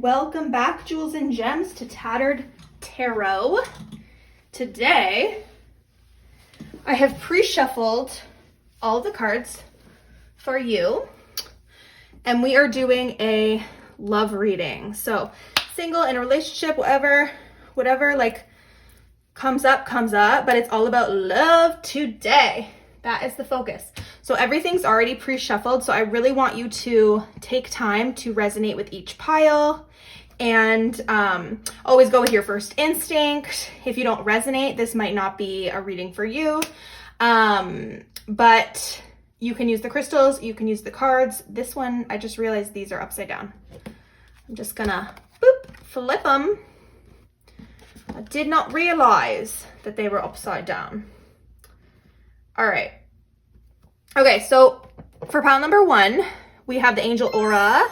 Welcome back, Jewels and Gems, to Tattered Tarot. Today, I have pre-shuffled all the cards for you, and we are doing a love reading. So, single, in a relationship, whatever like comes up, but it's all about love today. That is the focus. So everything's already pre-shuffled, so I really want you to take time to resonate with each pile and always go with your first instinct. If you don't resonate, this might not be a reading for you, but you can use the crystals, you can use the cards. This one, I just realized these are upside down. I'm just gonna flip them. I did not realize that they were upside down. All right. Okay, so for pile number 1, we have the Angel Aura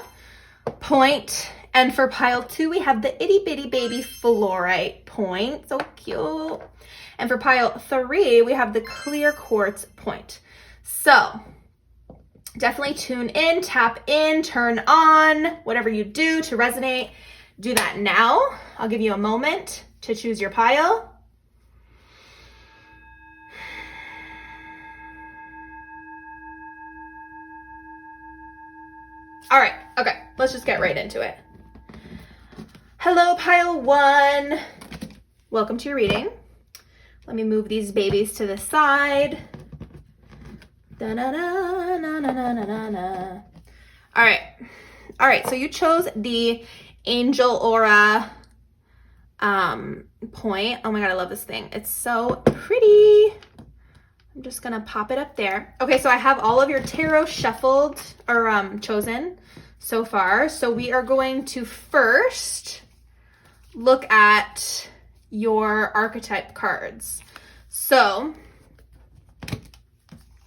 Point. And for pile 2, we have the itty bitty baby Fluorite Point. So cute. And for pile 3, we have the clear Quartz Point. So definitely tune in, tap in, turn on, whatever you do to resonate. Do that now. I'll give you a moment to choose your pile. All right, okay, let's just get right into it. Hello, pile 1. Welcome to your reading. Let me move these babies to the side. All right, so you chose the Angel Aura Point. Oh my God, I love this thing. It's so pretty. I'm just gonna pop it up there. Okay, so I have all of your tarot shuffled or chosen so far. So we are going to first look at your archetype cards. So,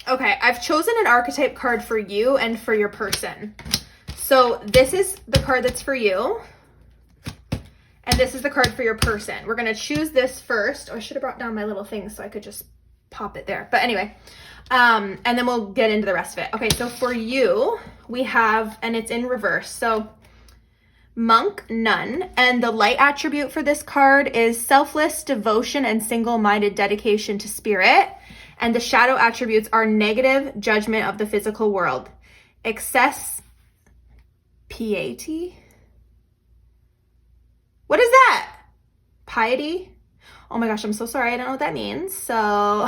okay, I've chosen an archetype card for you and for your person. So this is the card that's for you, and this is the card for your person. We're gonna choose this first. Oh, I should have brought down my little thing so I could just pop it there. But anyway, and then we'll get into the rest of it. Okay, so for you, we have, and it's in reverse. So Monk, Nun, and the light attribute for this card is selfless devotion and single-minded dedication to spirit. And the shadow attributes are negative judgment of the physical world, excess piety. What is that? Piety? Oh my gosh, I'm so sorry. I don't know what that means. So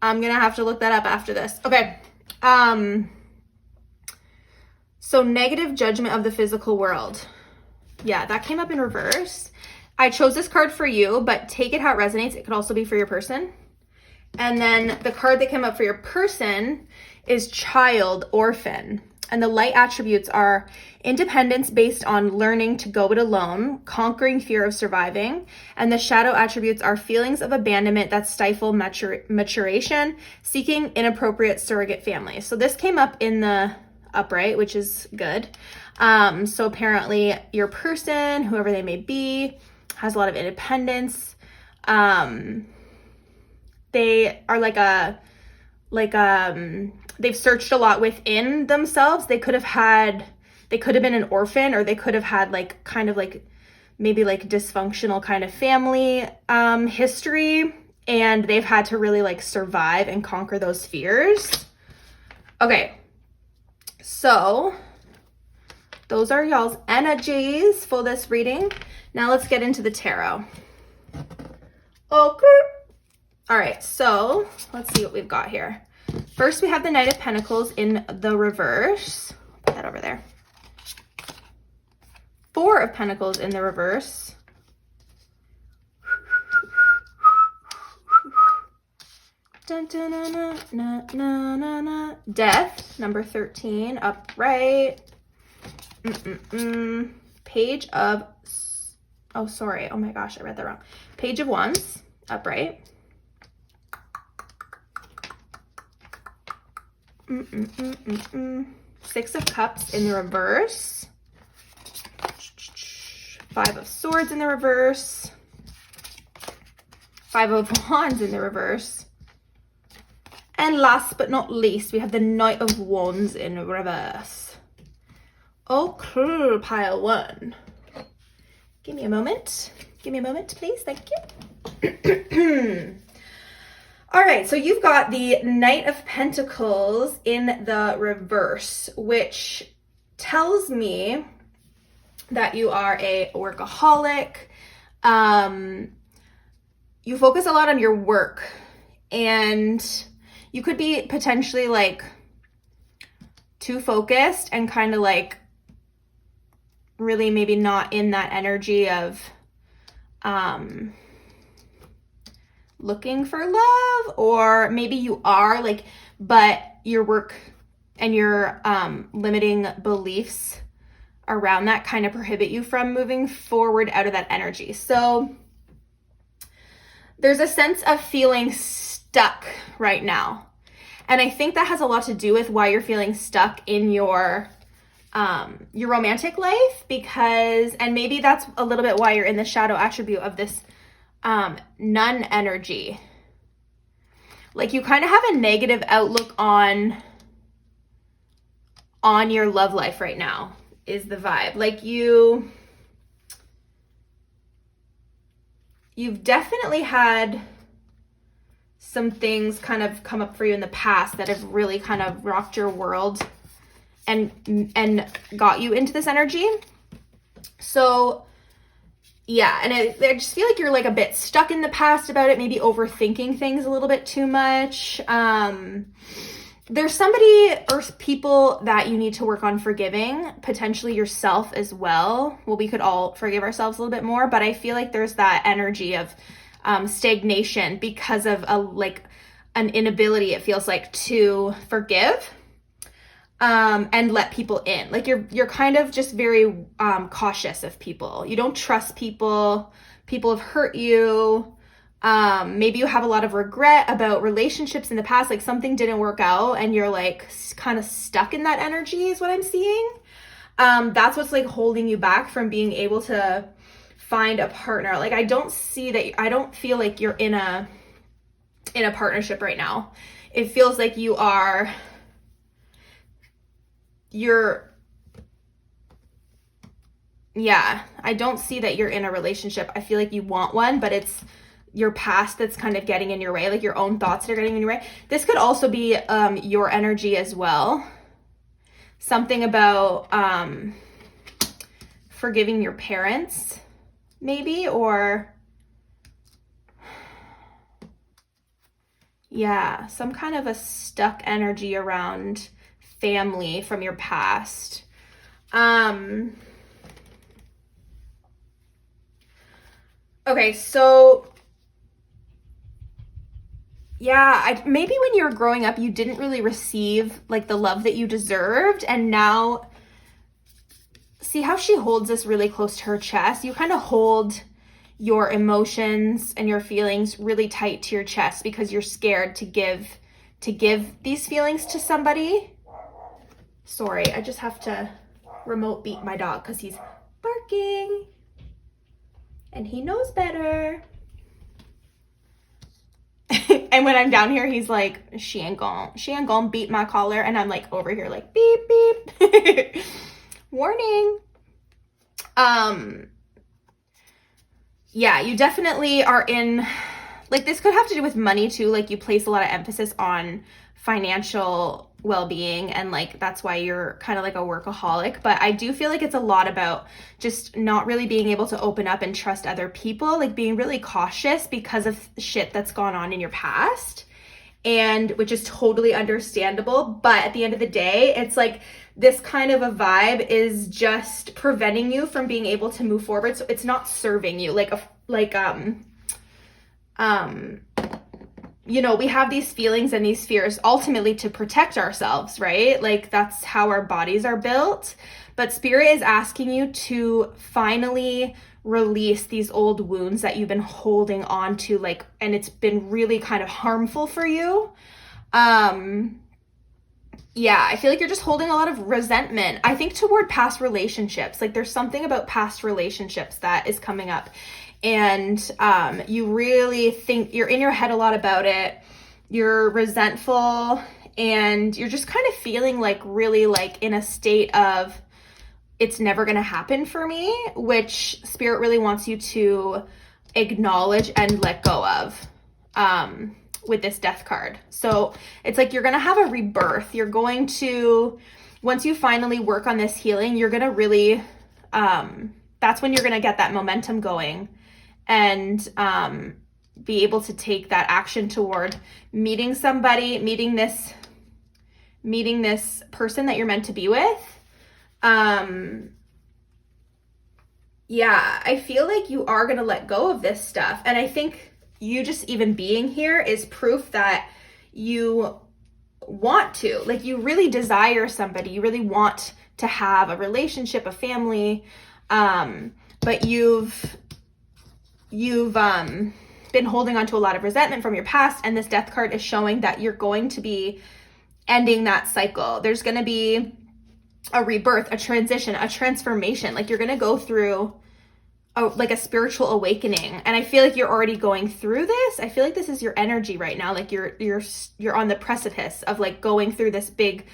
I'm going to have to look that up after this. Okay. So negative judgment of the physical world. Yeah, that came up in reverse. I chose this card for you, but take it how it resonates. It could also be for your person. And then the card that came up for your person is child, orphan. And the light attributes are independence based on learning to go it alone, conquering fear of surviving. And the shadow attributes are feelings of abandonment that stifle maturation, seeking inappropriate surrogate families. So this came up in the upright, which is good. So apparently your person, whoever they may be, has a lot of independence. They are they've searched a lot within themselves. They could have been an orphan, or they could have had maybe dysfunctional kind of family history, and they've had to really survive and conquer those fears. Okay, so those are y'all's energies for this reading. Now let's get into the tarot. Okay. All right, so let's see what we've got here. First, we have the Knight of Pentacles in the reverse. Put that over there. 4 of Pentacles in the reverse. Dun, dun, na, na, na, na, na, na. Death, number 13, upright. Page of, oh, sorry. Oh my gosh, I read that wrong. Page of Wands, upright. Six of Cups in the reverse. 5 of Swords in the reverse. 5 of Wands in the reverse. And last but not least, we have the Knight of Wands in reverse. Okay, pile 1. Give me a moment. Give me a moment, please. Thank you. All right, so you've got the Knight of Pentacles in the reverse, which tells me that you are a workaholic. You focus a lot on your work, and you could be potentially like too focused and kind of like really maybe not in that energy of looking for love, or maybe you are like, but your work and your limiting beliefs around that kind of prohibit you from moving forward out of that energy. So there's a sense of feeling stuck right now. And I think that has a lot to do with why you're feeling stuck in your romantic life, because, and maybe that's a little bit why you're in the shadow attribute of this nun energy. Like you kind of have a negative outlook on your love life right now is the vibe. Like you've definitely had some things kind of come up for you in the past that have really kind of rocked your world and got you into this energy. So yeah, and I just feel like you're like a bit stuck in the past about it, maybe overthinking things a little bit too much. There's somebody or people that you need to work on forgiving, potentially yourself as well. Well, we could all forgive ourselves a little bit more, but I feel like there's that energy of stagnation because of an inability, it feels like, to forgive and let people in. Like you're kind of just very cautious of people. You don't trust people. People have hurt you. Maybe you have a lot of regret about relationships in the past, like something didn't work out and you're like kind of stuck in that energy is what I'm seeing. That's what's like holding you back from being able to find a partner. Like I don't feel like you're in a partnership right now. It feels like I don't see that you're in a relationship. I feel like you want one, but it's your past that's kind of getting in your way, like your own thoughts that are getting in your way. This could also be your energy as well. Something about forgiving your parents, maybe, or yeah, some kind of a stuck energy around family from your past. Okay, so yeah, maybe when you were growing up, you didn't really receive like the love that you deserved. And now, see how she holds this really close to her chest? You kind of hold your emotions and your feelings really tight to your chest because you're scared to give these feelings to somebody. Sorry, I just have to remote beat my dog because he's barking and he knows better. And when I'm down here, he's like, she ain't gonna beat my collar. And I'm like over here like, beep, beep. Warning. Yeah, you definitely are in, like this could have to do with money too. Like you place a lot of emphasis on financial well-being and like that's why you're kind of like a workaholic. But I do feel like it's a lot about just not really being able to open up and trust other people, like being really cautious because of shit that's gone on in your past, and which is totally understandable. But at the end of the day, it's like this kind of a vibe is just preventing you from being able to move forward. So it's not serving you you know, we have these feelings and these fears ultimately to protect ourselves, right? Like that's how our bodies are built. But Spirit is asking you to finally release these old wounds that you've been holding on to, like, and it's been really kind of harmful for you. Yeah, I feel like you're just holding a lot of resentment, I think, toward past relationships. Like there's something about past relationships that is coming up. And you really think you're in your head a lot about it. You're resentful and you're just kind of feeling like really like in a state of it's never going to happen for me, which Spirit really wants you to acknowledge and let go of with this Death card. So it's like you're going to have a rebirth. You're going to, once you finally work on this healing, you're going to really, that's when you're going to get that momentum going and be able to take that action toward meeting somebody, meeting this person that you're meant to be with. Yeah, I feel like you are going to let go of this stuff. And I think you just even being here is proof that you want to, like, you really desire somebody. You really want to have a relationship, a family. But you've been holding on to a lot of resentment from your past. And this Death card is showing that you're going to be ending that cycle. There's going to be a rebirth, a transition, a transformation. Like, you're going to go through like a spiritual awakening. And I feel like you're already going through this. I feel like this is your energy right now. Like you're on the precipice of like going through this big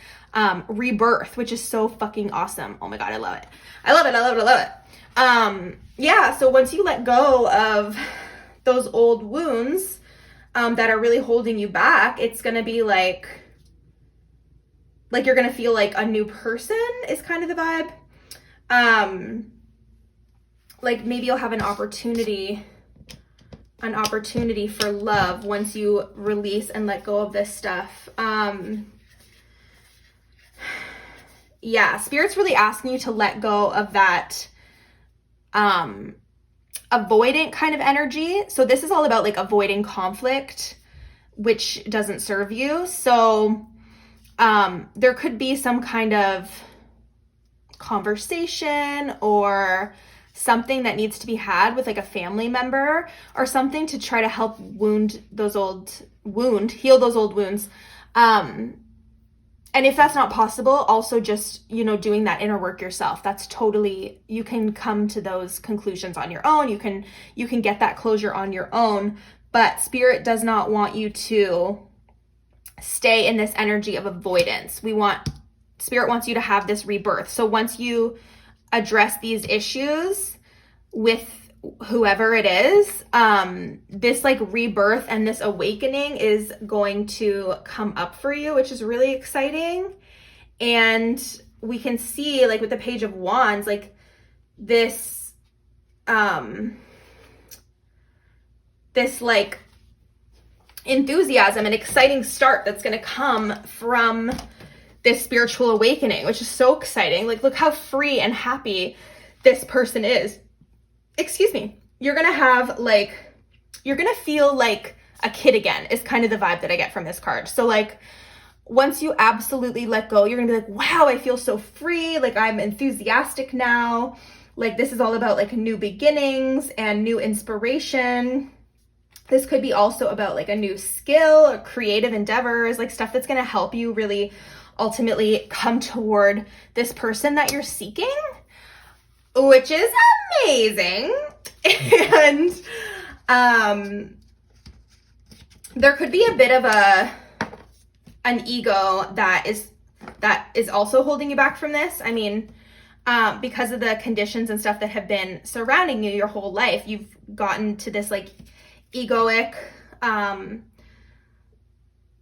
rebirth, which is so fucking awesome. Oh my God, I love it. I love it. I love it. I love it. Yeah. So once you let go of those old wounds that are really holding you back, it's going to be like you're going to feel like a new person is kind of the vibe. Like maybe you'll have an opportunity for love once you release and let go of this stuff. Yeah, Spirit's really asking you to let go of that avoidant kind of energy. So this is all about like avoiding conflict, which doesn't serve you. So there could be some kind of conversation or something that needs to be had with like a family member or something to try to help heal those old wounds. And if that's not possible, also just, doing that inner work yourself. That's totally, you can come to those conclusions on your own. You can get that closure on your own, but Spirit does not want you to stay in this energy of avoidance. Spirit wants you to have this rebirth. So once you address these issues with whoever it is, this like rebirth and this awakening is going to come up for you, which is really exciting. And we can see like with the Page of Wands, like this like enthusiasm and exciting start that's going to come from this spiritual awakening, which is so exciting. Like, look how free and happy this person is. Excuse me. You're going to feel like a kid again is kind of the vibe that I get from this card. So like, once you absolutely let go, you're going to be like, wow, I feel so free. Like I'm enthusiastic now. Like this is all about like new beginnings and new inspiration. This could be also about like a new skill or creative endeavors, like stuff that's going to help you really ultimately come toward this person that you're seeking, which is amazing. And there could be a bit of an ego that is also holding you back from this. I mean, because of the conditions and stuff that have been surrounding you your whole life, you've gotten to this like egoic,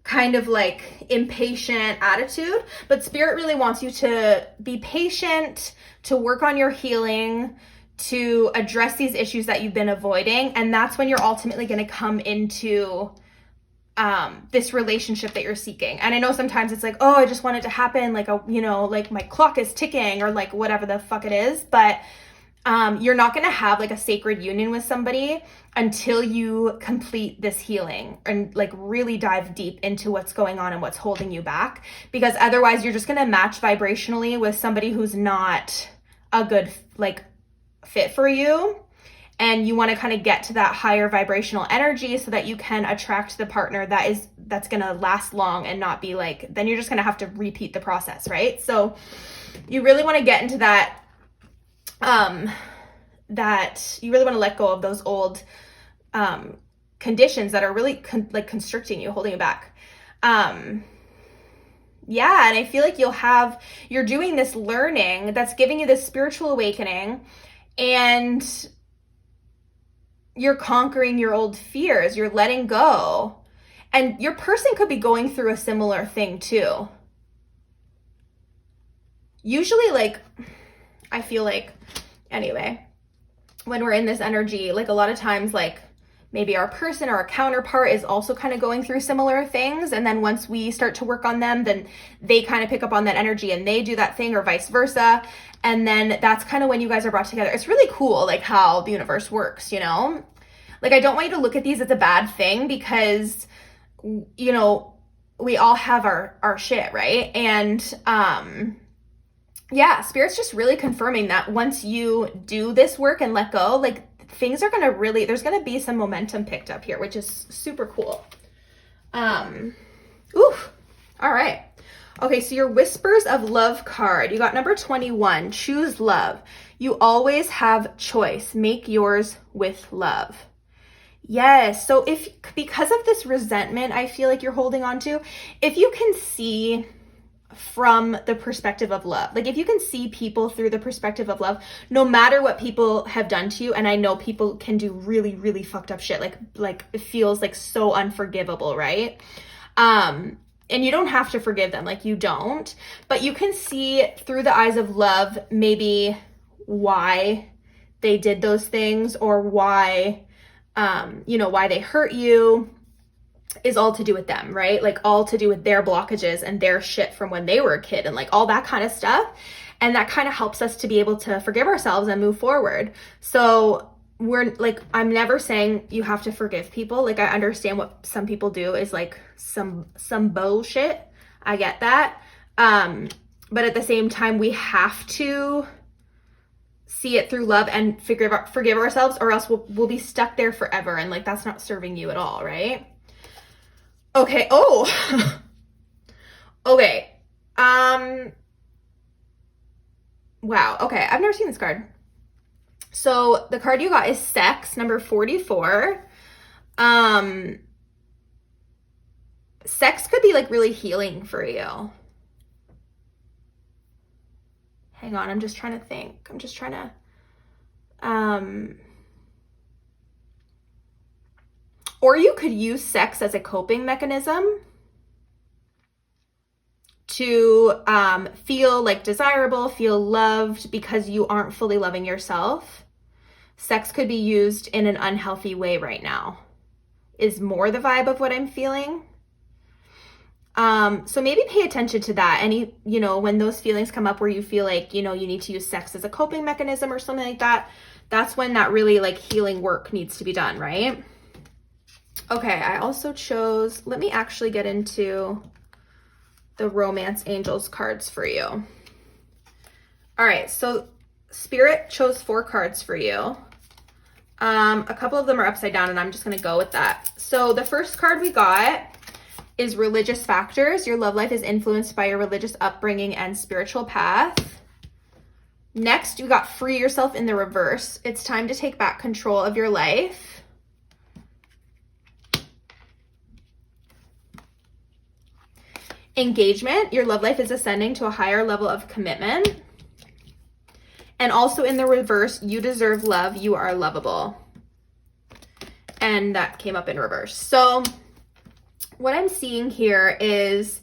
kind of like impatient attitude, but Spirit really wants you to be patient, to work on your healing, to address these issues that you've been avoiding. And that's when you're ultimately going to come into this relationship that you're seeking. And I know sometimes it's like, oh, I just want it to happen. Like, like my clock is ticking or like whatever the fuck it is. But you're not going to have like a sacred union with somebody until you complete this healing and like really dive deep into what's going on and what's holding you back, because otherwise you're just going to match vibrationally with somebody who's not a good like fit for you. And you want to kind of get to that higher vibrational energy so that you can attract the partner that's going to last long and not be like, then you're just going to have to repeat the process, right? So you really want to get into that you really want to let go of those old conditions that are really constricting you, holding you back. Yeah, and I feel like you're doing this learning that's giving you this spiritual awakening, and you're conquering your old fears, you're letting go. And your person could be going through a similar thing too. Usually, like, I feel like, anyway, when we're in this energy, like a lot of times, like maybe our person or our counterpart is also kind of going through similar things. And then once we start to work on them, then they kind of pick up on that energy and they do that thing, or vice versa. And then that's kind of when you guys are brought together. It's really cool, like how the universe works, you know? Like, I don't want you to look at these as a bad thing, because, you know, we all have our shit, right? And, yeah, Spirit's just really confirming that once you do this work and let go, like, things are gonna really, there's gonna be some momentum picked up here, which is super cool. All right. Okay, so your Whispers of Love card, you got number 21, choose love. You always have choice. Make yours with love. Yes, so because of this resentment I feel like you're holding on to, if you can see from the perspective of love, like if you can see people through the perspective of love, no matter what people have done to you, and I know people can do really, really fucked up shit, like it feels like so unforgivable, right? And you don't have to forgive them, like you don't, but you can see through the eyes of love maybe why they did those things, or why, you know, why they hurt you is all to do with them, right? Like all to do with their blockages and their shit from when they were a kid, and like all that kind of stuff. And that kind of helps us to be able to forgive ourselves and move forward. So we're like, I'm never saying you have to forgive people. Like, I understand what some people do is like some bullshit. I get that. But at the same time, we have to see it through love and forgive ourselves, or else we'll be stuck there forever. And like, that's not serving you at all, right? Okay. Oh, okay. Wow. Okay. I've never seen this card. So the card you got is Sex, number 44. Sex could be like really healing for you. Hang on. I'm just trying to think. Or you could use sex as a coping mechanism to feel like desirable, feel loved, because you aren't fully loving yourself. Sex could be used in an unhealthy way right now, is more the vibe of what I'm feeling. So maybe pay attention to that. Any, you know, when those feelings come up where you feel like, you know, you need to use sex as a coping mechanism or something like that, that's when that really like healing work needs to be done, right? Okay, I also chose, let me actually get into the Romance Angels cards for you. All right, so Spirit chose 4 cards for you. A couple of them are upside down, and I'm just going to go with that. So the first card we got is Religious Factors. Your love life is influenced by your religious upbringing and spiritual path. Next, you got Free Yourself in the reverse. It's time to take back control of your life. Engagement, your love life is ascending to a higher level of commitment. And also in the reverse, You Deserve Love, You Are Lovable. And that came up in reverse. So what I'm seeing here is,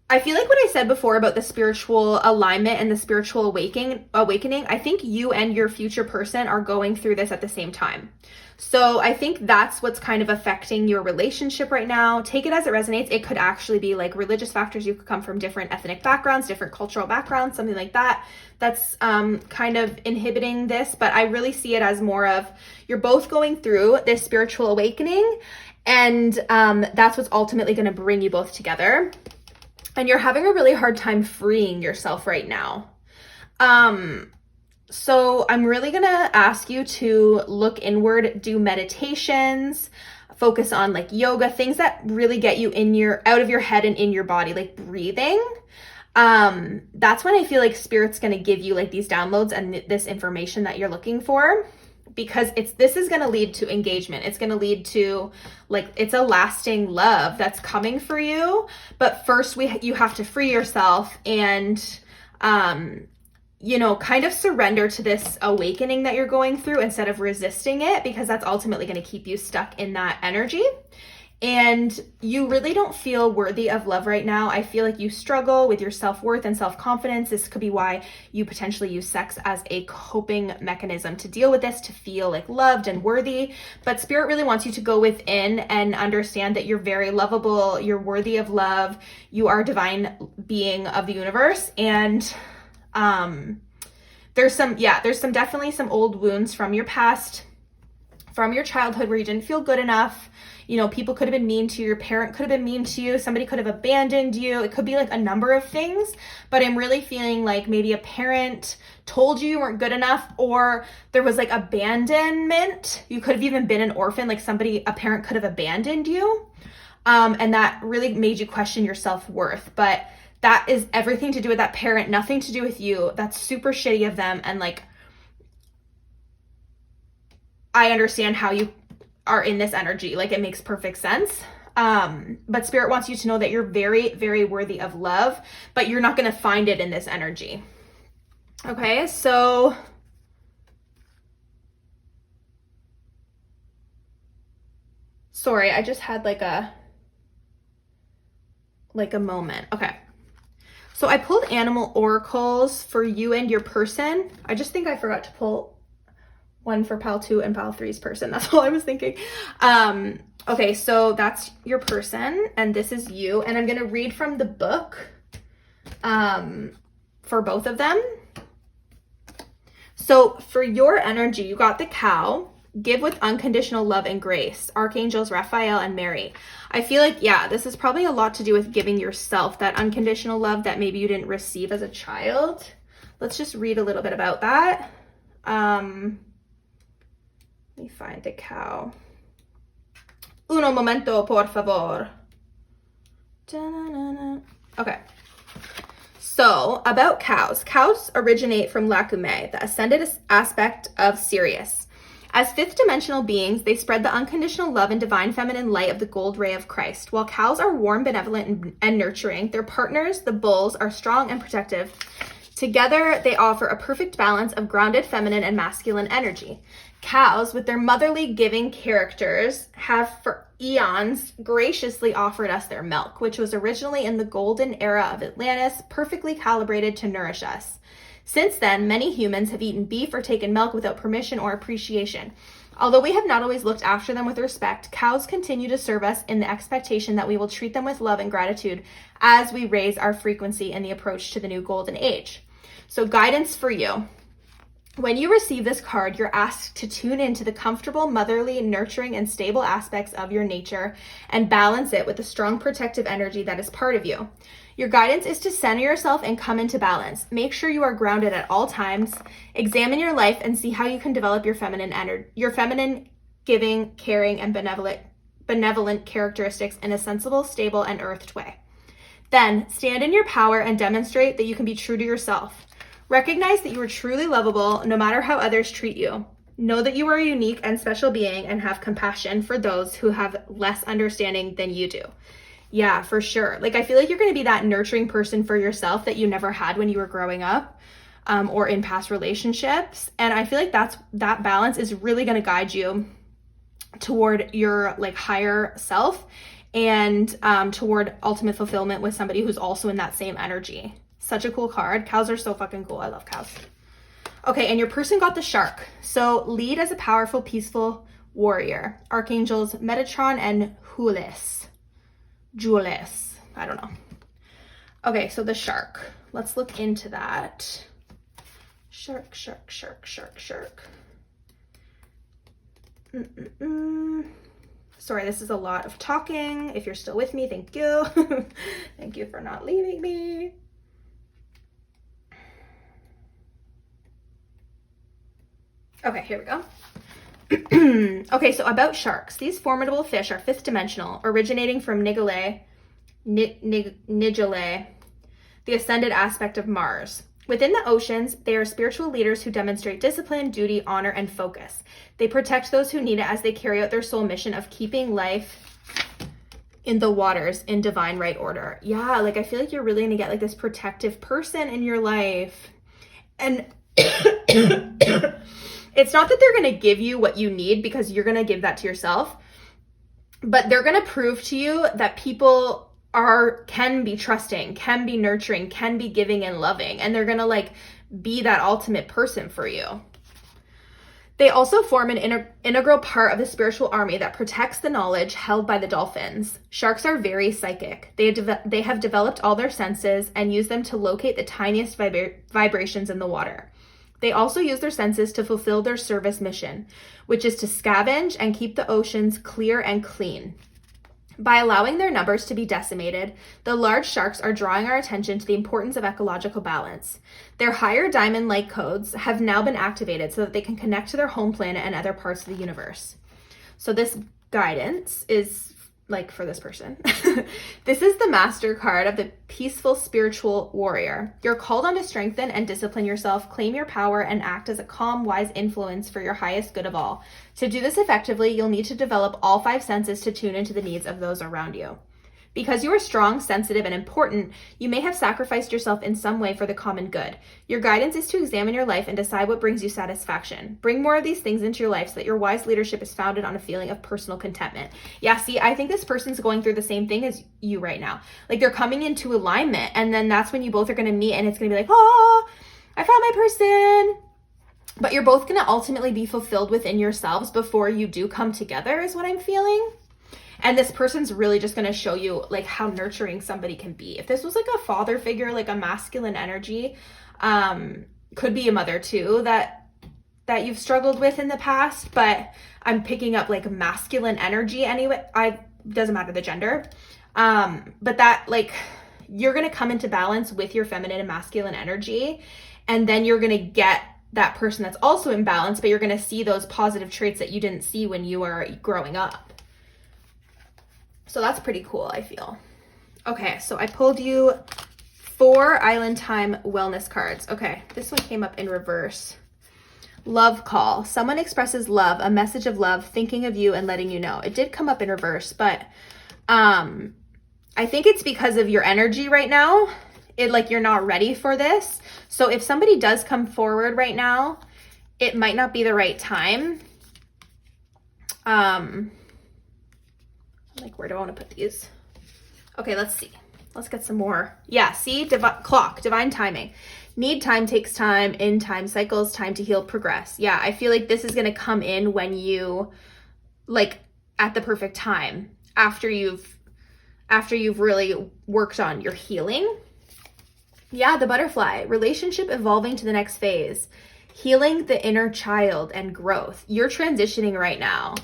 I feel like what I said before about the spiritual alignment and the spiritual awakening, I think you and your future person are going through this at the same time. So I think that's what's kind of affecting your relationship right now. Take it as it resonates. It could actually be like religious factors. You could come from different ethnic backgrounds, different cultural backgrounds, something like that. That's kind of inhibiting this, but I really see it as more of you're both going through this spiritual awakening, and that's what's ultimately going to bring you both together. And you're having a really hard time freeing yourself right now. So I'm really going to ask you to look inward, do meditations, focus on like yoga, things that really get you out of your head and in your body, like breathing. That's when I feel like Spirit's going to give you like these downloads and this information that you're looking for. because this is going to lead to engagement. It's going to lead to like, it's a lasting love that's coming for you. But first you have to free yourself and, you know, kind of surrender to this awakening that you're going through instead of resisting it, because that's ultimately going to keep you stuck in that energy. And you really don't feel worthy of love right now. I feel like you struggle with your self-worth and self-confidence. This could be why you potentially use sex as a coping mechanism to deal with this, to feel like loved and worthy. But Spirit really wants you to go within and understand that you're very lovable, you're worthy of love, you are a divine being of the universe. And there's definitely some old wounds from your past, from your childhood, where you didn't feel good enough. You know, people could have been mean to you, your parent could have been mean to you, somebody could have abandoned you. It could be like a number of things, but I'm really feeling like maybe a parent told you weren't good enough, or there was like abandonment. You could have even been an orphan, like a parent could have abandoned you. And that really made you question your self-worth. But that is everything to do with that parent, nothing to do with you. That's super shitty of them. And like, I understand how you are in this energy. Like, it makes perfect sense. But Spirit wants you to know that you're very, very worthy of love, but you're not going to find it in this energy. Okay. So sorry, I just had like a moment. Okay. So I pulled animal oracles for you and your person. I just think I forgot to pull one for pile 2 and pile 3's person. That's all I was thinking. Okay, so that's your person and this is you. And I'm going to read from the book for both of them. So for your energy, you got the cow. Give with unconditional love and grace. Archangels Raphael and Mary. I feel like, yeah, this is probably a lot to do with giving yourself that unconditional love that maybe you didn't receive as a child. Let's just read a little bit about that. Let me find the cow. Uno momento, por favor. Da-na-na-na. Okay. So, about cows. Cows originate from Lakume, the ascended aspect of Sirius. As fifth dimensional beings, they spread the unconditional love and divine feminine light of the gold ray of Christ. While cows are warm, benevolent, and nurturing, their partners, the bulls, are strong and protective. Together, they offer a perfect balance of grounded feminine and masculine energy. Cows, with their motherly giving characters, have for eons graciously offered us their milk, which was originally in the golden era of Atlantis, perfectly calibrated to nourish us. Since then, many humans have eaten beef or taken milk without permission or appreciation. Although we have not always looked after them with respect, cows continue to serve us in the expectation that we will treat them with love and gratitude as we raise our frequency in the approach to the new golden age. So, guidance for you. When you receive this card, you're asked to tune into the comfortable, motherly, nurturing, and stable aspects of your nature and balance it with the strong protective energy that is part of you. Your guidance is to center yourself and come into balance. Make sure you are grounded at all times. Examine your life and see how you can develop your feminine giving, caring, and benevolent characteristics in a sensible, stable, and earthed way. Then, stand in your power and demonstrate that you can be true to yourself. Recognize that you are truly lovable no matter how others treat you. Know that you are a unique and special being and have compassion for those who have less understanding than you do. Yeah, for sure. Like, I feel like you're going to be that nurturing person for yourself that you never had when you were growing up or in past relationships. And I feel like that balance is really going to guide you toward your like higher self and toward ultimate fulfillment with somebody who's also in that same energy. Such a cool card. Cows are so fucking cool. I love cows. Okay, and your person got the shark. So lead as a powerful, peaceful warrior. Archangels Metatron and Jules. I don't know. Okay, so the shark. Let's look into that. Shark. Sorry, this is a lot of talking. If you're still with me, thank you. Thank you for not leaving me. Okay, here we go. Okay, so about sharks. These formidable fish are fifth dimensional, originating from Nigale, the ascended aspect of Mars. Within the oceans, they are spiritual leaders who demonstrate discipline, duty, honor, and focus. They protect those who need it as they carry out their soul mission of keeping life in the waters in divine right order. Yeah, like I feel like you're really gonna get like this protective person in your life. And it's not that they're gonna give you what you need, because you're gonna give that to yourself, but they're gonna prove to you that people can be trusting, can be nurturing, can be giving and loving, and they're gonna like be that ultimate person for you. They also form an integral part of the spiritual army that protects the knowledge held by the dolphins. Sharks are very psychic. They have developed all their senses and use them to locate the tiniest vibrations in the water. They also use their senses to fulfill their service mission, which is to scavenge and keep the oceans clear and clean. By allowing their numbers to be decimated, the large sharks are drawing our attention to the importance of ecological balance. Their higher diamond light codes have now been activated so that they can connect to their home planet and other parts of the universe. So this guidance is like for this person. This is the master card of the peaceful spiritual warrior. You're called on to strengthen and discipline yourself, claim your power, and act as a calm, wise influence for your highest good of all. To do this effectively, you'll need to develop all 5 senses to tune into the needs of those around you. Because you are strong, sensitive, and important, you may have sacrificed yourself in some way for the common good. Your guidance is to examine your life and decide what brings you satisfaction. Bring more of these things into your life so that your wise leadership is founded on a feeling of personal contentment. Yeah, see, I think this person's going through the same thing as you right now. Like they're coming into alignment, and then that's when you both are going to meet, and it's going to be like, oh, I found my person. But you're both going to ultimately be fulfilled within yourselves before you do come together, is what I'm feeling. And this person's really just going to show you like how nurturing somebody can be. If this was like a father figure, like a masculine energy, could be a mother too, that you've struggled with in the past, but I'm picking up like masculine energy anyway. Doesn't matter the gender. But that like, you're going to come into balance with your feminine and masculine energy. And then you're going to get that person that's also in balance, but you're going to see those positive traits that you didn't see when you were growing up. So that's pretty cool, I feel. Okay, so I pulled you 4 Island Time Wellness cards. Okay, this one came up in reverse. Love call. Someone expresses love, a message of love, thinking of you and letting you know. It did come up in reverse, but I think it's because of your energy right now. Like you're not ready for this. So if somebody does come forward right now, it might not be the right time. Like, where do I want to put these? Okay, let's see. Let's get some more. Yeah, see? Divine timing. Need time, takes time, in time, cycles, time to heal, progress. Yeah, I feel like this is going to come in when you, like, at the perfect time, after you've really worked on your healing. Yeah, the butterfly. Relationship evolving to the next phase. Healing the inner child and growth. You're transitioning right now.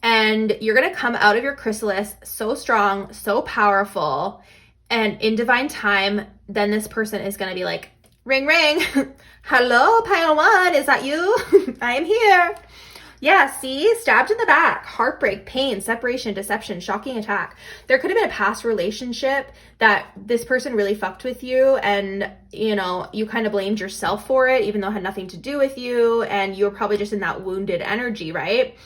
And you're going to come out of your chrysalis so strong, so powerful, and in divine time, then this person is going to be like, ring, ring. Hello, pile 1, is that you? I am here. Yeah, see? Stabbed in the back, heartbreak, pain, separation, deception, shocking attack. There could have been a past relationship that this person really fucked with you, and, you know, you kind of blamed yourself for it, even though it had nothing to do with you, and you were probably just in that wounded energy, right?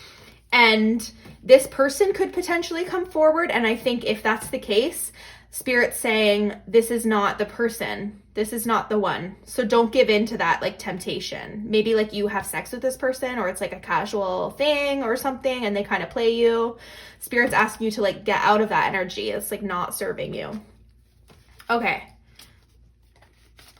And this person could potentially come forward. And I think if that's the case, Spirit's saying, this is not the person. This is not the one. So don't give in to that like temptation. Maybe like you have sex with this person, or it's like a casual thing or something, and they kind of play you. Spirit's asking you to like get out of that energy. It's like not serving you. Okay.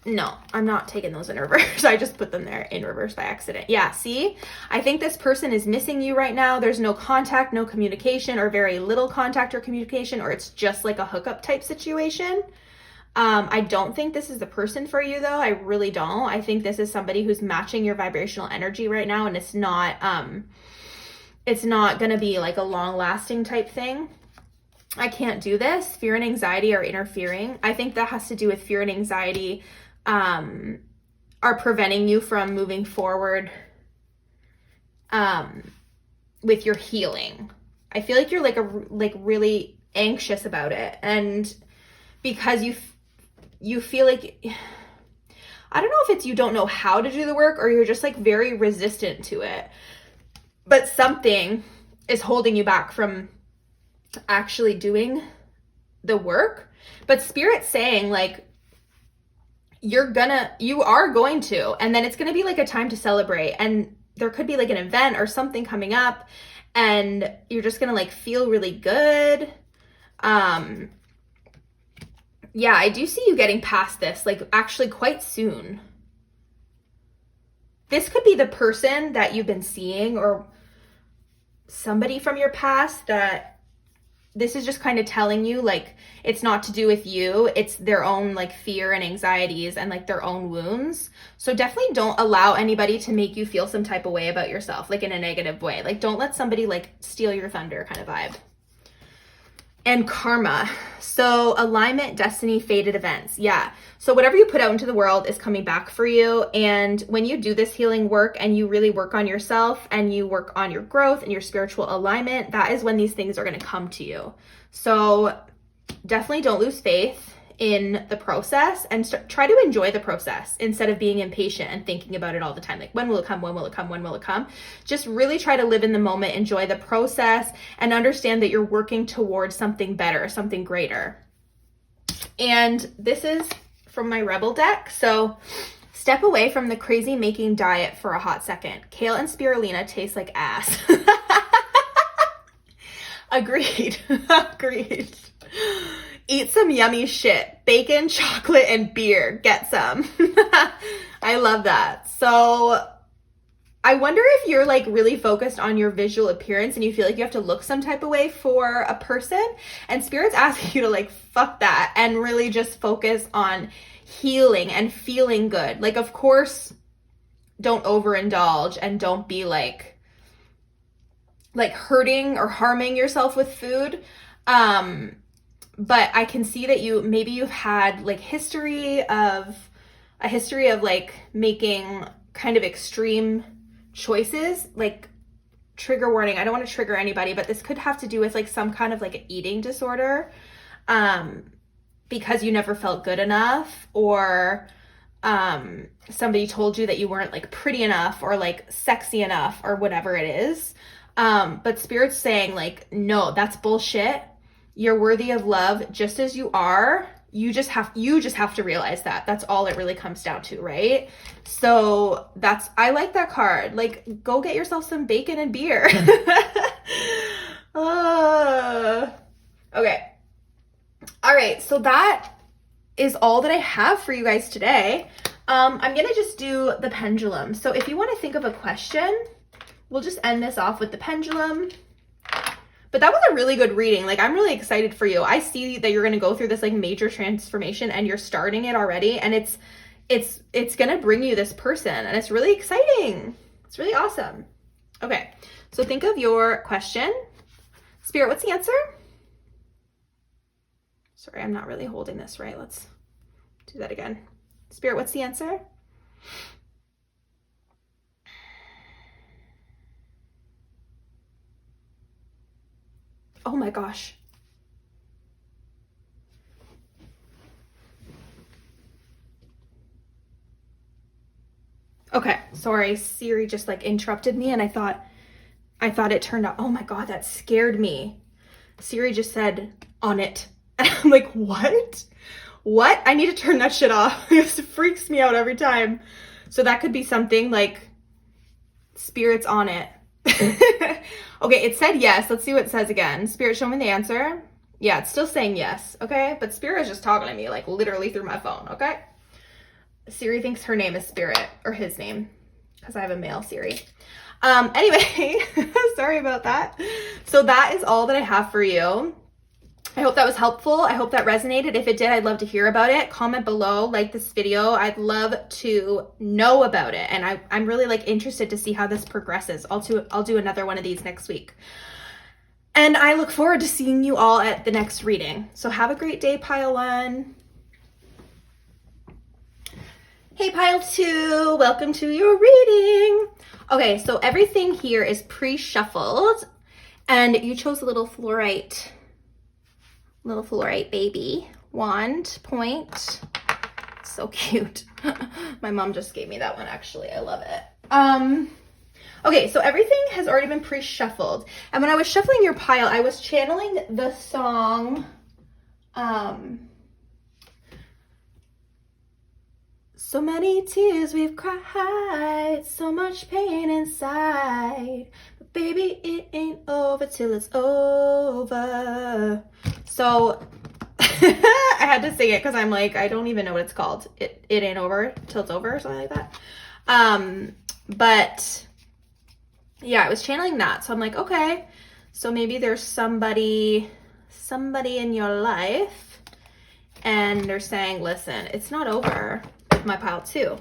No, I'm not taking those in reverse. I just put them there in reverse by accident. Yeah, see? I think this person is missing you right now. There's no contact, no communication, or very little contact or communication, or it's just like a hookup type situation. I don't think this is the person for you, though. I really don't. I think this is somebody who's matching your vibrational energy right now, and it's not going to be like a long-lasting type thing. I can't do this. Fear and anxiety are interfering. I think that has to do with fear and anxiety are preventing you from moving forward with your healing. I feel like you're like really anxious about it, and because you feel like, I don't know if it's you don't know how to do the work or you're just like very resistant to it, but something is holding you back from actually doing the work. But Spirit's saying like, you are going to, and then it's going to be like a time to celebrate, and there could be like an event or something coming up and you're just going to like feel really good. Yeah, I do see you getting past this, like actually quite soon. This could be the person that you've been seeing or somebody from your past that this is just kind of telling you like it's not to do with you, it's their own like fear and anxieties and like their own wounds. So definitely don't allow anybody to make you feel some type of way about yourself, like in a negative way. Like don't let somebody like steal your thunder kind of vibe. And karma. So alignment, destiny, fated events. Yeah. So whatever you put out into the world is coming back for you. And when you do this healing work and you really work on yourself and you work on your growth and your spiritual alignment, that is when these things are going to come to you. So definitely don't lose faith in the process and try to enjoy the process instead of being impatient and thinking about it all the time. Like, when will it come? When will it come? When will it come? Just really try to live in the moment, enjoy the process, and understand that you're working towards something better, something greater. And this is from my Rebel deck. So step away from the crazy making diet for a hot second. Kale and spirulina taste like ass. Agreed. Agreed. Eat some yummy shit. Bacon, chocolate, and beer. Get some. I love that. So I wonder if you're like really focused on your visual appearance and you feel like you have to look some type of way for a person, and Spirit's asking you to like fuck that and really just focus on healing and feeling good. Like, of course, don't overindulge and don't be like hurting or harming yourself with food. But I can see that you've had like a history of like making kind of extreme choices. Like, trigger warning, I don't want to trigger anybody, but this could have to do with like some kind of like an eating disorder, because you never felt good enough, or somebody told you that you weren't like pretty enough or like sexy enough or whatever it is. But Spirit's saying like, no, that's bullshit. You're worthy of love just as you are. You just have to realize that. That's all it really comes down to, right? So I like that card. Like, go get yourself some bacon and beer. Okay. All right. So that is all that I have for you guys today. I'm going to just do the pendulum. So if you want to think of a question, we'll just end this off with the pendulum. But that was a really good reading. Like, I'm really excited for you. I see that you're going to go through this like major transformation and you're starting it already. And it's going to bring you this person, and it's really exciting. It's really awesome. Okay. So think of your question. Spirit, what's the answer? Sorry, I'm not really holding this right. Let's do that again. Spirit, what's the answer? Oh my gosh. Okay, sorry, Siri just like interrupted me and I thought it turned out. Oh my God, that scared me. Siri just said on it. And I'm like, what? What? I need to turn that shit off. This freaks me out every time. So that could be something like Spirit's on it. Okay, it said yes. Let's see what it says again. Spirit, show me the answer. Yeah, it's still saying yes. Okay, but Spirit is just talking to me like literally through my phone. Okay, Siri thinks her name is Spirit, or his name, because I have a male Siri. Anyway, sorry about that. So that is all that I have for you. I hope that was helpful. I hope that resonated. If it did, I'd love to hear about it. Comment below, like this video. I'd love to know about it. And I'm really like interested to see how this progresses. I'll do another one of these next week. And I look forward to seeing you all at the next reading. So have a great day, Pile 1. Hey, Pile 2, welcome to your reading. Okay, so everything here is pre-shuffled, and you chose a little fluorite baby wand point. So cute. My mom just gave me that one, actually. I love it. Okay, so everything has already been pre-shuffled. And when I was shuffling your pile, I was channeling the song, so many tears we've cried, so much pain inside, but baby, it ain't over till it's over. So I had to sing it because I'm like, I don't even know what it's called. It ain't over till it's over or something like that. But yeah, I was channeling that. So I'm like, okay, so maybe there's somebody in your life and they're saying, listen, it's not over. My pile too.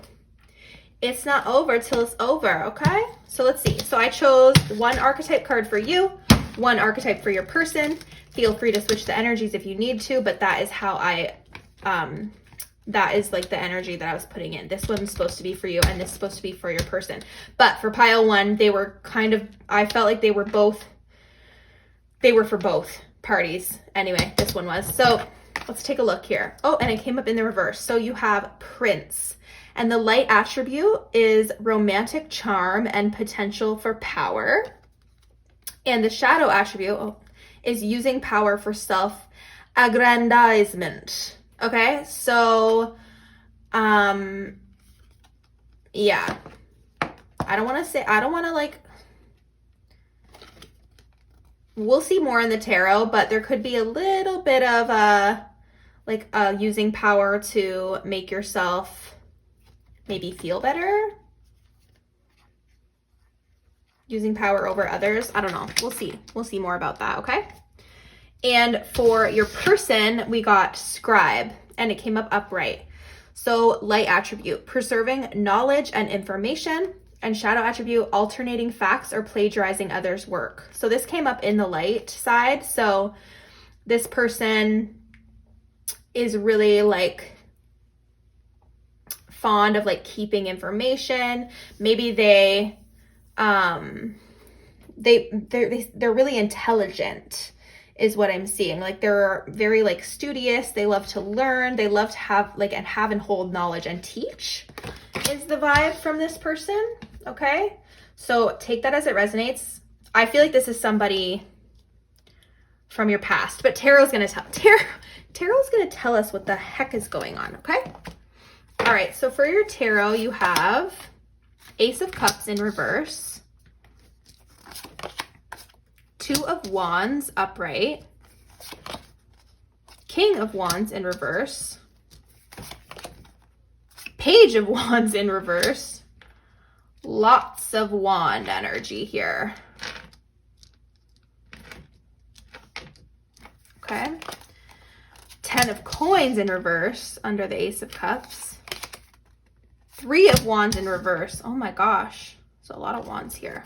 It's not over till it's over, okay? So let's see. So I chose one archetype card for you, one archetype for your person. Feel free to switch the energies if you need to, but that is how that is like the energy that I was putting in. This one's supposed to be for you and this is supposed to be for your person. But for pile one, they were kind of, I felt like they were for both parties. Anyway, this one was. So let's take a look here. Oh, and it came up in the reverse. So you have Prince, and the light attribute is romantic charm and potential for power. And the shadow attribute is using power for self-aggrandizement. Okay, so, yeah. I don't want to like, we'll see more in the tarot, but there could be a little bit of using power to make yourself maybe feel better. Using power over others. I don't know. We'll see. We'll see more about that, okay? And for your person, we got Scribe, and it came up upright. So light attribute, preserving knowledge and information, and shadow attribute, alternating facts or plagiarizing others' work. So this came up in the light side. So this person is really like fond of like keeping information. Maybe they're really intelligent is what I'm seeing. Like they're very like studious. They love to learn. They love to have like and have and hold knowledge and teach is the vibe from this person. Okay. So take that as it resonates. I feel like this is somebody from your past, but Tarot's going to tell us what the heck is going on. Okay. All right. So for your tarot, you have Ace of Cups in reverse, Two of Wands upright, King of Wands in reverse, Page of Wands in reverse. Lots of wand energy here. Okay. 10 of Coins in reverse under the Ace of Cups. 3 of Wands in reverse. Oh my gosh. There's a lot of wands here.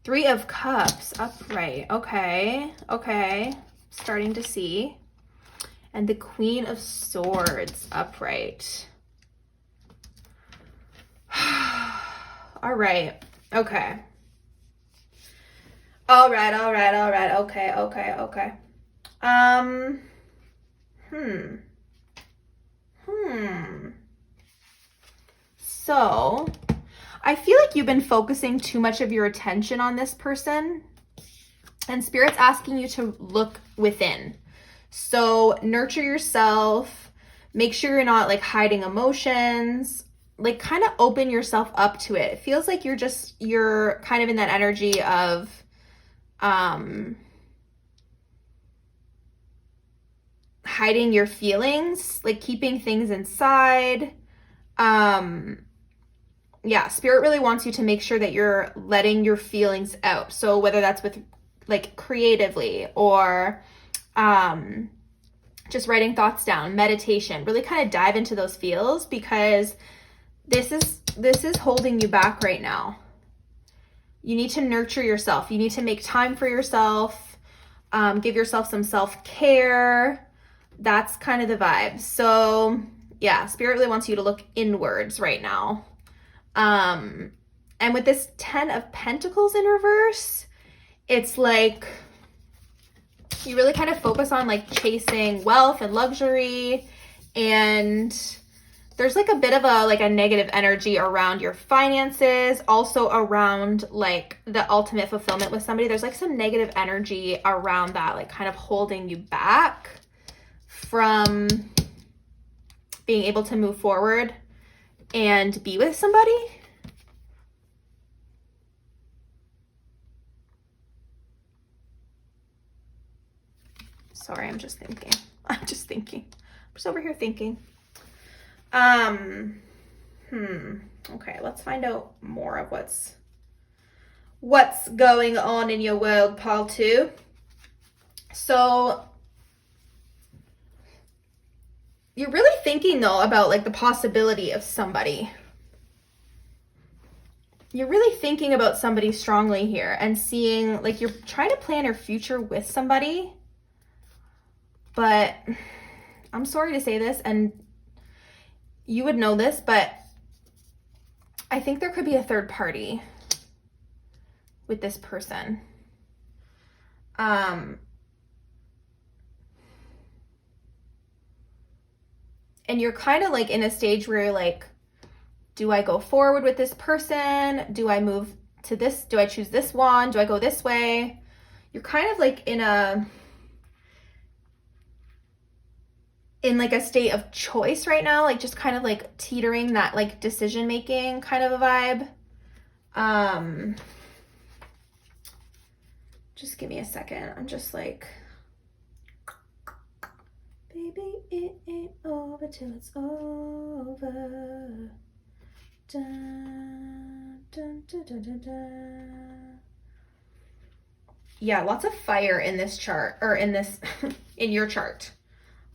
3 of Cups upright. Okay. Okay. Starting to see. And the Queen of Swords upright. All right. Okay. All right. Okay. So, I feel like you've been focusing too much of your attention on this person, and Spirit's asking you to look within. So, nurture yourself, make sure you're not like hiding emotions, like kind of open yourself up to it. It feels like you're kind of in that energy of, hiding your feelings, like keeping things inside. Yeah, Spirit really wants you to make sure that you're letting your feelings out. So whether that's with like creatively or just writing thoughts down, meditation, really kind of dive into those feels, because this is holding you back right now. You need to nurture yourself. You need to make time for yourself, give yourself some self-care. That's kind of the vibe. So yeah, Spirit really wants you to look inwards right now. And with this 10 of Pentacles in reverse, it's like you really kind of focus on like chasing wealth and luxury And there's like a bit of a negative energy around your finances, also around like the ultimate fulfillment with somebody. There's like some negative energy around that, like kind of holding you back from being able to move forward and be with somebody. Sorry, I'm just thinking. I'm just over here thinking. Okay, let's find out more of what's going on in your world, pile 2. So you're really thinking though about like the possibility of somebody. You're really thinking about somebody strongly here and seeing like you're trying to plan your future with somebody. But I'm sorry to say this, and you would know this, but I think there could be a third party with this person. And you're kind of like in a stage where you're like, do I go forward with this person? Do I move to this? Do I choose this one? Do I go this way? You're kind of like in like a state of choice right now, like just kind of like teetering that like decision making kind of a vibe. Just give me a second. I'm just like, baby, it ain't over till it's over. Dun, dun, dun, dun, dun, dun. Yeah, lots of fire in this chart, or in this in your chart.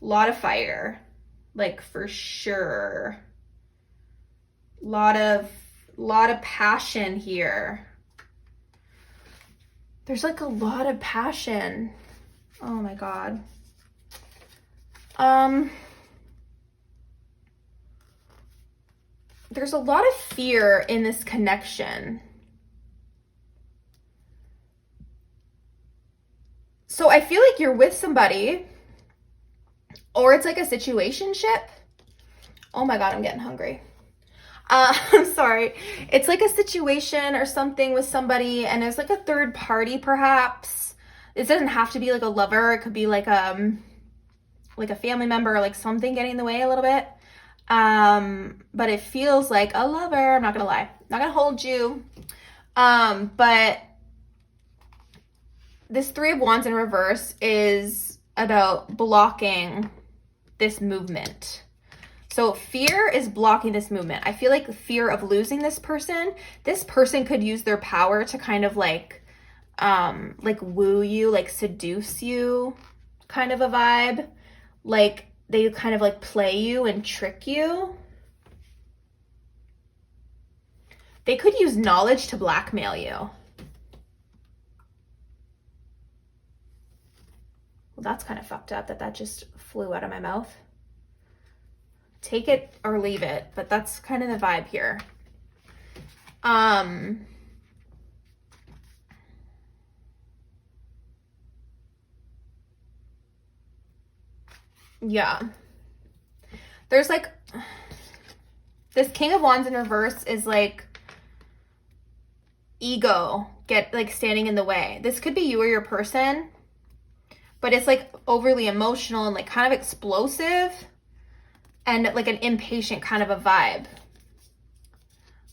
A lot of fire, like for sure. Lot of passion here. There's like a lot of passion. Oh my God. There's a lot of fear in this connection. So I feel like you're with somebody, or it's like a situationship. Oh my God, I'm getting hungry. I'm sorry. It's like a situation or something with somebody, and there's like a third party perhaps. It doesn't have to be like a lover. It could be like a family member or like something getting in the way a little bit. But it feels like a lover. I'm not gonna lie. Not gonna hold you. But this 3 of Wands in reverse is about blocking this movement. So fear is blocking this movement. I feel like the fear of losing this person. This person could use their power to kind of like woo you, like seduce you, kind of a vibe. Like they kind of like play you and trick you. They could use knowledge to blackmail you. Well, that's kind of fucked up that just flew out of my mouth. Take it or leave it, but that's kind of the vibe here. Yeah. There's like, this King of Wands in reverse is like ego, standing in the way. This could be you or your person, but it's like overly emotional and like kind of explosive and like an impatient kind of a vibe.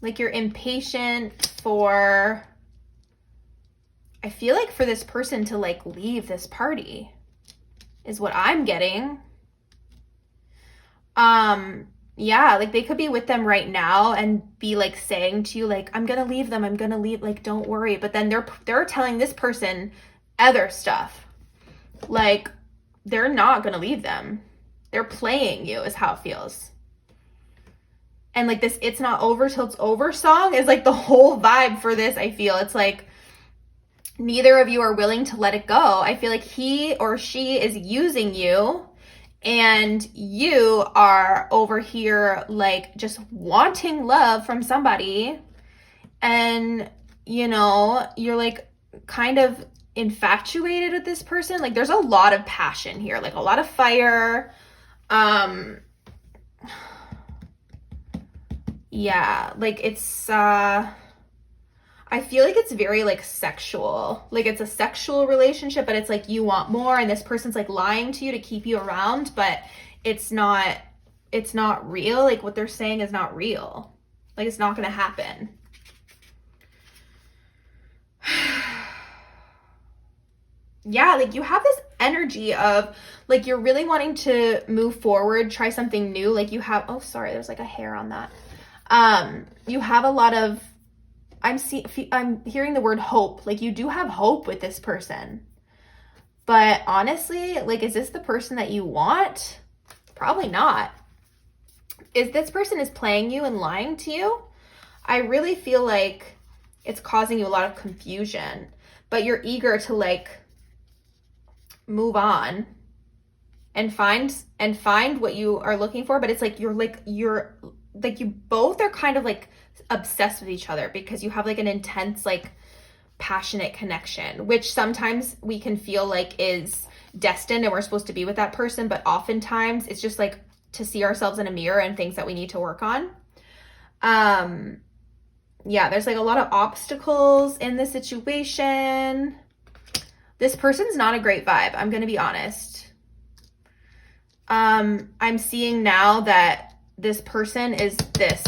Like you're impatient for, I feel like for this person to like leave this party is what I'm getting. Yeah, like they could be with them right now and be like saying to you like, I'm gonna leave them, I'm gonna leave, like don't worry. But then they're telling this person other stuff. Like they're not gonna leave them. They're playing you is how it feels. And like this "It's Not Over Till It's Over" song is like the whole vibe for this. I feel it's like neither of you are willing to let it go. I feel like he or she is using you, and you are over here like just wanting love from somebody, and you know, you're like kind of infatuated with this person. Like there's a lot of passion here, like a lot of fire. yeah, like it's, I feel like it's very like sexual. Like it's a sexual relationship, but it's like you want more and this person's like lying to you to keep you around, but it's not real. Like what they're saying is not real. Like it's not going to happen. Yeah, like you have this energy of like you're really wanting to move forward, try something new. Like you have, oh sorry, there's like a hair on that. You have a lot of, I'm hearing the word hope. Like you do have hope with this person. But honestly, like is this the person that you want? Probably not. If this person is playing you and lying to you, I really feel like it's causing you a lot of confusion, but you're eager to like move on and find what you are looking for. But it's like you're you both are kind of like obsessed with each other because you have like an intense like passionate connection, which sometimes we can feel like is destined and we're supposed to be with that person, but oftentimes it's just like to see ourselves in a mirror and things that we need to work on. Yeah, there's like a lot of obstacles in this situation. This person's not a great vibe, I'm gonna be honest. I'm seeing now that this person is this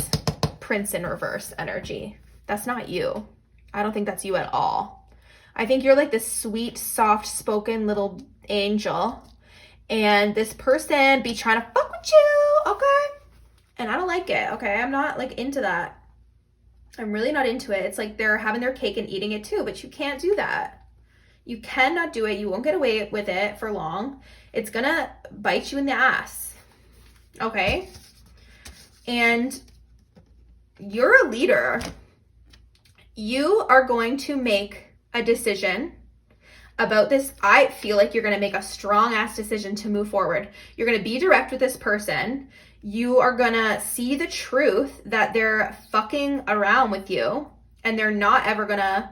Prince in reverse energy. That's not you. I don't think that's you at all. I think you're like this sweet, soft-spoken little angel, and this person be trying to fuck with you, okay? And I don't like it, okay? I'm not like into that. I'm really not into it. It's like they're having their cake and eating it too, but you can't do that. You cannot do it. You won't get away with it for long. It's gonna bite you in the ass, okay? And you're a leader. You are going to make a decision about this. I feel like you're going to make a strong ass decision to move forward. You're going to be direct with this person. You are going to see the truth that they're fucking around with you and they're not ever going to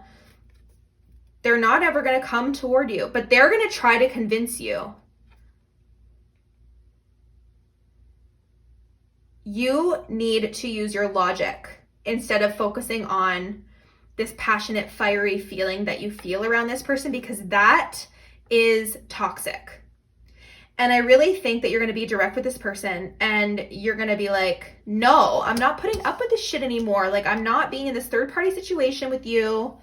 come toward you, but they're going to try to convince you. You need to use your logic instead of focusing on this passionate, fiery feeling that you feel around this person, because that is toxic. And I really think that you're going to be direct with this person and you're going to be like, no, I'm not putting up with this shit anymore. Like, I'm not being in this third party situation with you.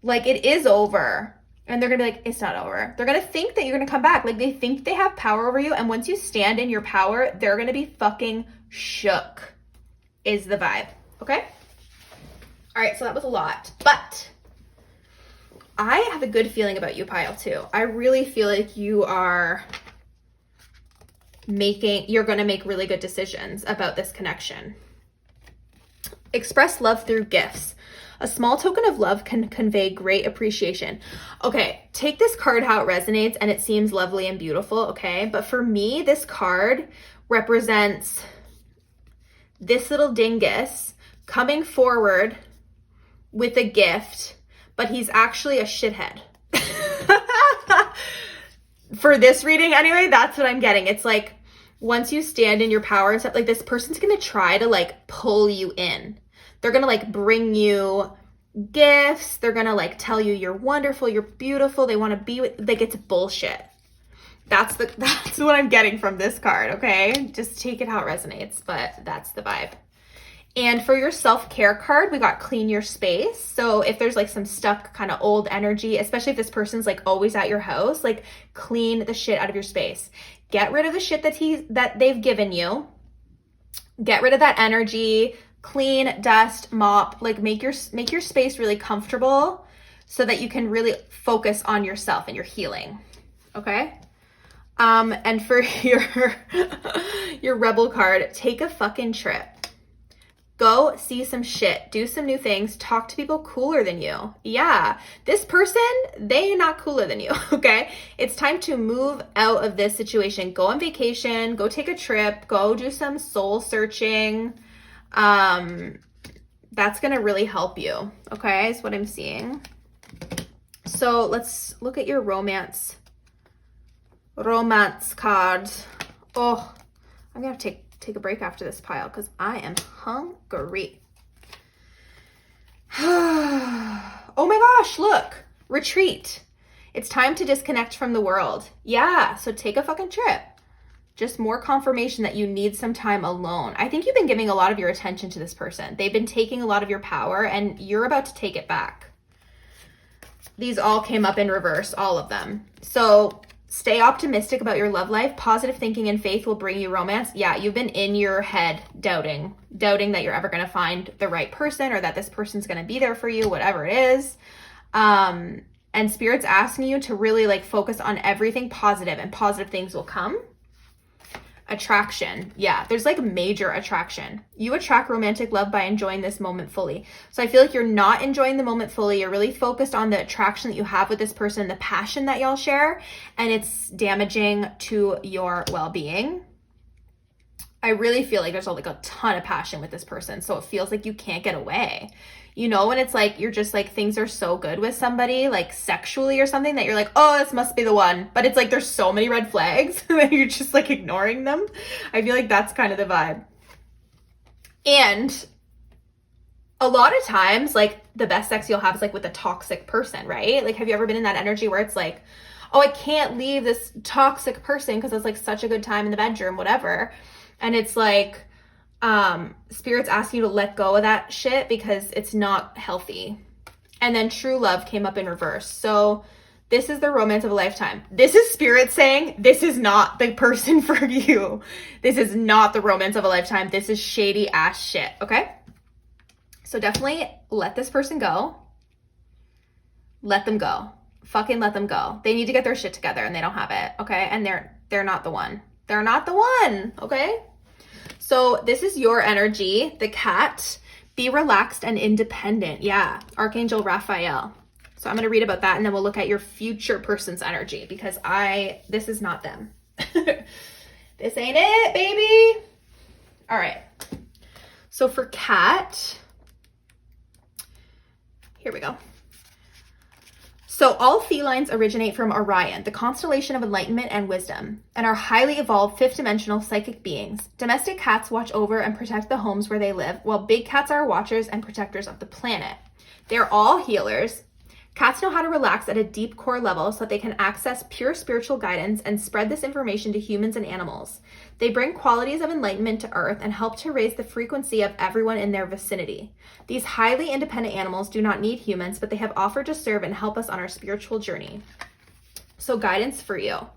Like, it is over. And they're going to be like, it's not over. They're going to think that you're going to come back. Like, they think they have power over you. And once you stand in your power, they're going to be fucking shook, is the vibe. Okay? All right, so that was a lot. But I have a good feeling about you, Pile, too. I really feel like you're going to make really good decisions about this connection. Express love through gifts. A small token of love can convey great appreciation. Okay, take this card how it resonates, and it seems lovely and beautiful, okay? But for me, this card represents this little dingus coming forward with a gift, but he's actually a shithead. For this reading, anyway, that's what I'm getting. It's like, once you stand in your power and stuff, like this person's gonna try to like pull you in. They're gonna like bring you gifts. They're gonna like tell you you're wonderful, you're beautiful. They want to be with, like, it's bullshit. That's what I'm getting from this card, okay? Just take it how it resonates, but that's the vibe. And for your self-care card, we got clean your space. So if there's like some stuck kind of old energy, especially if this person's like always at your house, like clean the shit out of your space. Get rid of the shit that they've given you. Get rid of that energy, clean, dust, mop, like make your space really comfortable so that you can really focus on yourself and your healing. Okay? And for your rebel card, take a fucking trip. Go see some shit, do some new things, talk to people cooler than you. Yeah, this person, they not cooler than you, okay? It's time to move out of this situation. Go on vacation, go take a trip, go do some soul searching. That's gonna really help you, okay, is what I'm seeing. So let's look at your romance card. Oh, I'm gonna have to take take a break after this pile because I am hungry. Oh my gosh, look, retreat. It's time to disconnect from the world. Yeah, so take a fucking trip. Just more confirmation that you need some time alone. I think you've been giving a lot of your attention to this person. They've been taking a lot of your power and you're about to take it back. These all came up in reverse, all of them. So stay optimistic about your love life. Positive thinking and faith will bring you romance. Yeah, you've been in your head doubting that you're ever going to find the right person or that this person's going to be there for you, whatever it is. And Spirit's asking you to really like focus on everything positive and positive things will come. Attraction. Yeah, there's like major attraction. You attract romantic love by enjoying this moment fully. So I feel like you're not enjoying the moment fully. You're really focused on the attraction that you have with this person, the passion that y'all share, and it's damaging to your well-being. I really feel like there's like a ton of passion with this person. So it feels like you can't get away. You know, when it's like, you're just like, things are so good with somebody, like sexually or something, that you're like, oh, this must be the one. But it's like, there's so many red flags that you're just like ignoring them. I feel like that's kind of the vibe. And a lot of times, like the best sex you'll have is like with a toxic person, right? Like, have you ever been in that energy where it's like, oh, I can't leave this toxic person because it's like such a good time in the bedroom, whatever. And it's like, Spirit's asking you to let go of that shit because it's not healthy. And then true love came up in reverse. So this is the romance of a lifetime. This is Spirit saying, this is not the person for you. This is not the romance of a lifetime. This is shady ass shit. Okay. So definitely let this person go. Let them go. Fucking let them go. They need to get their shit together and they don't have it. Okay. And they're not the one. They're not the one. Okay. So this is your energy, the cat. Be relaxed and independent. Yeah, Archangel Raphael. So I'm going to read about that and then we'll look at your future person's energy because this is not them. This ain't it, baby. All right. So for cat, here we go. So all felines originate from Orion, the constellation of enlightenment and wisdom, and are highly evolved fifth-dimensional psychic beings. Domestic cats watch over and protect the homes where they live, while big cats are watchers and protectors of the planet. They're all healers. Cats know how to relax at a deep core level so that they can access pure spiritual guidance and spread this information to humans and animals. They bring qualities of enlightenment to Earth and help to raise the frequency of everyone in their vicinity. These highly independent animals do not need humans, but they have offered to serve and help us on our spiritual journey. So guidance for you.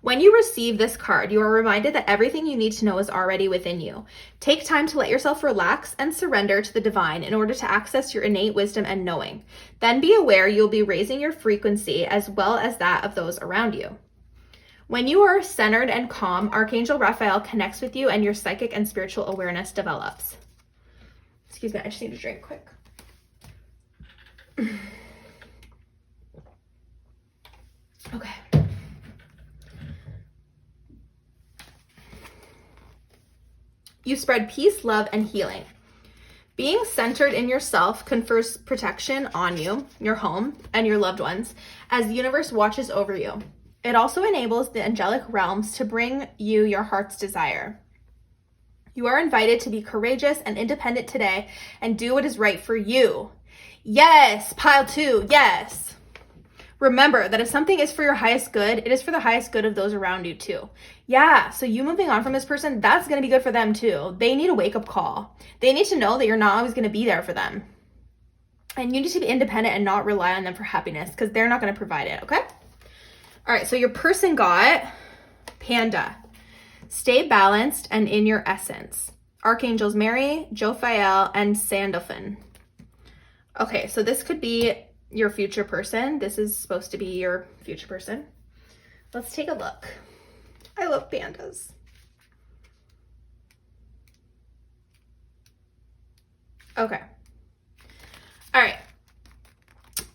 When you receive this card, you are reminded that everything you need to know is already within you. Take time to let yourself relax and surrender to the divine in order to access your innate wisdom and knowing. Then be aware you'll be raising your frequency as well as that of those around you. When you are centered and calm, Archangel Raphael connects with you and your psychic and spiritual awareness develops. Excuse me, I just need a drink quick. Okay. You spread peace, love, and healing. Being centered in yourself confers protection on you, your home, and your loved ones as the universe watches over you. It also enables the angelic realms to bring you your heart's desire. You are invited to be courageous and independent today and do what is right for you. Yes, pile 2, yes. Remember that if something is for your highest good, it is for the highest good of those around you too. Yeah, so you moving on from this person, that's going to be good for them too. They need a wake-up call. They need to know that you're not always going to be there for them. And you need to be independent and not rely on them for happiness because they're not going to provide it, okay? All right, so your person got Panda. Stay balanced and in your essence. Archangels Mary, Jophiel, and Sandalphon. Okay, so this could be your future person. This is supposed to be your future person. Let's take a look. I love pandas. Okay. All right.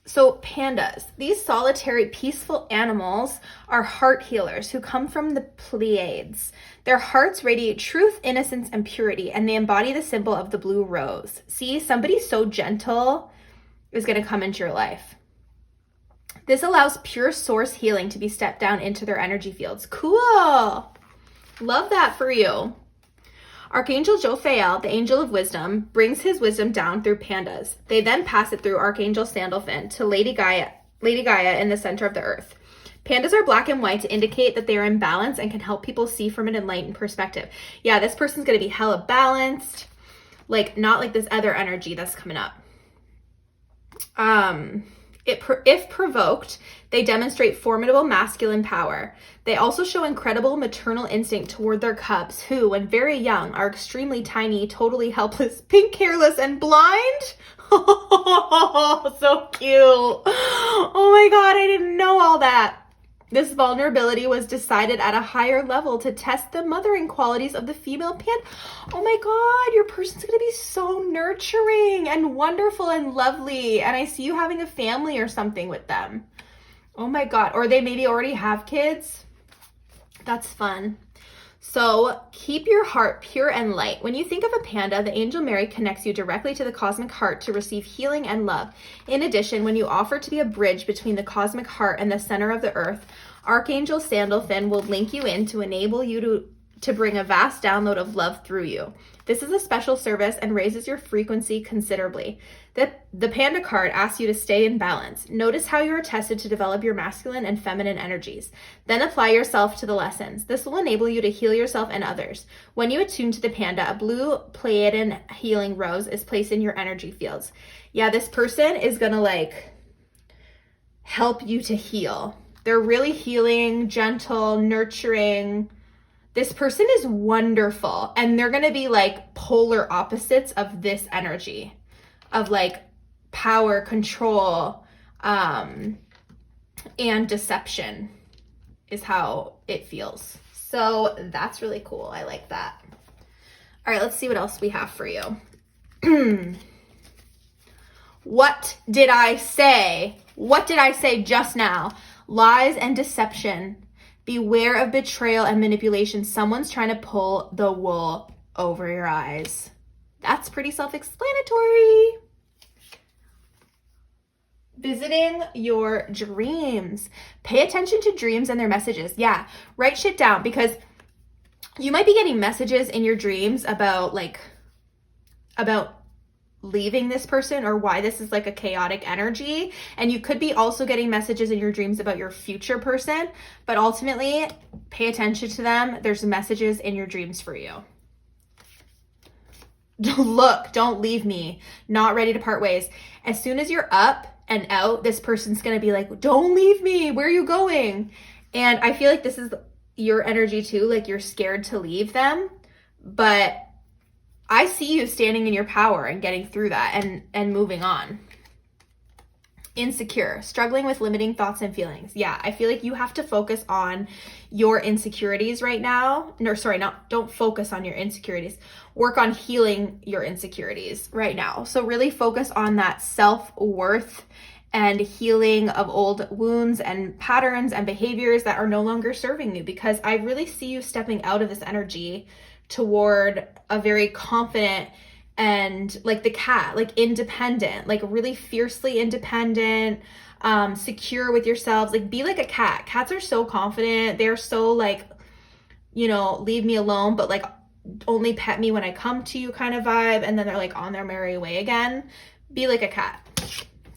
So pandas, these solitary, peaceful animals are heart healers who come from the Pleiades. Their hearts radiate truth, innocence, and purity, and they embody the symbol of the blue rose. See, somebody so gentle is going to come into your life. This allows pure source healing to be stepped down into their energy fields. Cool. Love that for you. Archangel Jophael, the angel of wisdom, brings his wisdom down through pandas. They then pass it through Archangel Sandalphon to Lady Gaia in the center of the earth. Pandas are black and white to indicate that they are in balance and can help people see from an enlightened perspective. Yeah, this person's going to be hella balanced, like not like this other energy that's coming up. If provoked, they demonstrate formidable masculine power. They also show incredible maternal instinct toward their cubs, who, when very young, are extremely tiny, totally helpless, pink, careless, and blind. Oh, so cute. Oh my God, I didn't know all that. This vulnerability was decided at a higher level to test the mothering qualities of the female panda. Oh my God, your person's gonna be so nurturing and wonderful and lovely. And I see you having a family or something with them. Oh my God, or they maybe already have kids. That's fun. So keep your heart pure and light. When you think of a panda, the angel Mary connects you directly to the cosmic heart to receive healing and love. In addition, when you offer to be a bridge between the cosmic heart and the center of the earth, Archangel Sandalphon will link you in to enable you to bring a vast download of love through you. This is a special service and raises your frequency considerably. The Panda card asks you to stay in balance. Notice how you are tested to develop your masculine and feminine energies. Then apply yourself to the lessons. This will enable you to heal yourself and others. When you attune to the Panda, a blue Pleiadian healing rose is placed in your energy fields. Yeah, this person is going to like help you to heal. They're really healing, gentle, nurturing. This person is wonderful, and they're going to be like polar opposites of this energy of like power, control, and deception is how it feels. So that's really cool. I like that. All right, let's see what else we have for you. What did I say? What did I say just now? Lies and deception. Beware of betrayal and manipulation. Someone's trying to pull the wool over your eyes. That's pretty self-explanatory. Visiting your dreams. Pay attention to dreams and their messages. Yeah, write shit down, because you might be getting messages in your dreams about leaving this person or why this is like a chaotic energy. And you could be also getting messages in your dreams about your future person, but ultimately pay attention to them. There's messages in your dreams for you. Look, don't leave me. Not ready to part ways. As soon as you're up and out, this person's going to be like, don't leave me. Where are you going? And I feel like this is your energy too. Like you're scared to leave them, but I see you standing in your power and getting through that and moving on. Insecure, struggling with limiting thoughts and feelings. Yeah, I feel like you have to focus on your insecurities right now. No, sorry, don't focus on your insecurities. Work on healing your insecurities right now. So really focus on that self-worth and healing of old wounds and patterns and behaviors that are no longer serving you, because I really see you stepping out of this energy toward a very confident and like the cat, like independent, like really fiercely independent, secure with yourselves. Like be like a cat. Cats are so confident. They're so like, leave me alone, but like only pet me when I come to you kind of vibe. And then they're like on their merry way again. Be like a cat.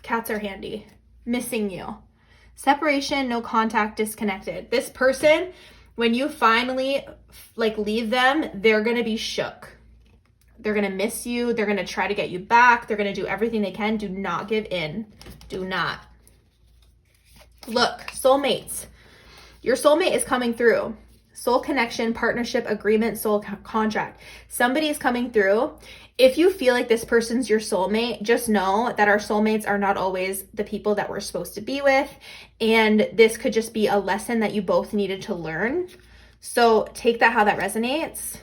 Cats are handy. Missing you. Separation, no contact, disconnected. This person, when you finally like leave them, they're going to be shook. They're going to miss you. They're going to try to get you back. They're going to do everything they can. Do not give in. Do not. Look, soulmates. Your soulmate is coming through. Soul connection, partnership, agreement, soul contract. Somebody is coming through. If you feel like this person's your soulmate, just know that our soulmates are not always the people that we're supposed to be with. And this could just be a lesson that you both needed to learn. So take that how that resonates.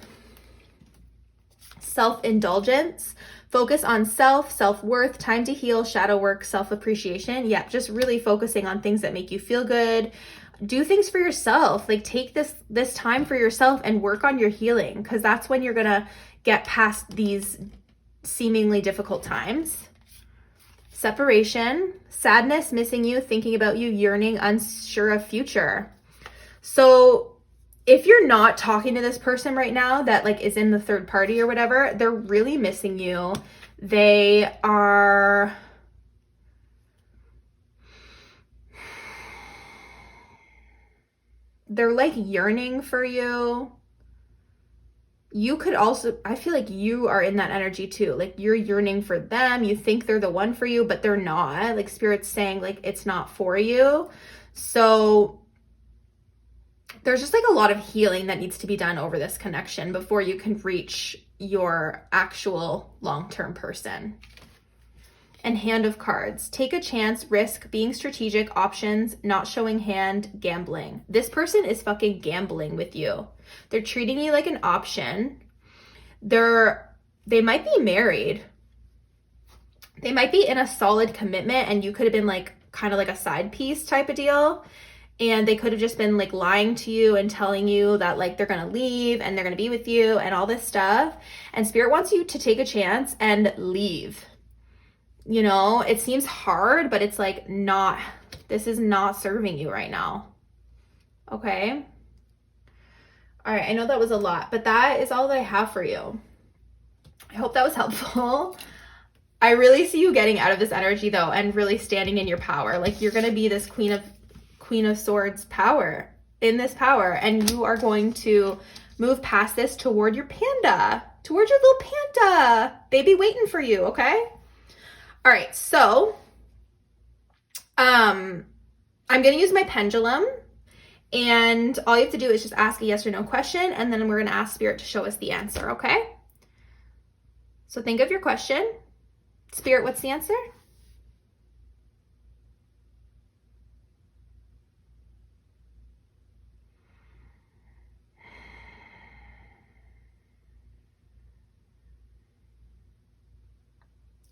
Self-indulgence. Focus on self-worth, time to heal, shadow work, self-appreciation. Yeah, just really focusing on things that make you feel good. Do things for yourself. Like take this time for yourself and work on your healing, because that's when you're gonna get past these seemingly difficult times. Separation, sadness, missing you, thinking about you, yearning, unsure of future. So if you're not talking to this person right now that like is in the third party or whatever, they're really missing you. They're like yearning for you. You could also, I feel like you are in that energy too. Like you're yearning for them. You think they're the one for you, but they're not. Like Spirit's saying like it's not for you. So there's just like a lot of healing that needs to be done over this connection before you can reach your actual long-term person. And Hand of Cards. Take a chance, risk, being strategic, options, not showing hand, gambling. This person is fucking gambling with you. They're treating you like an option. They might be married. They might be in a solid commitment and you could have been like kind of like a side piece type of deal. And they could have just been like lying to you and telling you that like they're going to leave and they're going to be with you and all this stuff. And Spirit wants you to take a chance and leave. You know, it seems hard, but it's like not, this is not serving you right now. Okay. All right. I know that was a lot, but that is all that I have for you. I hope that was helpful. I really see you getting out of this energy though, and really standing in your power. Like you're going to be this Queen of Swords power, in this power, and you are going to move past this toward your panda, towards your little panda baby waiting for you. Okay. All right, so I'm going to use my pendulum, and all you have to do is just ask a yes or no question, and then we're going to ask Spirit to show us the answer, okay? So think of your question. Spirit, what's the answer?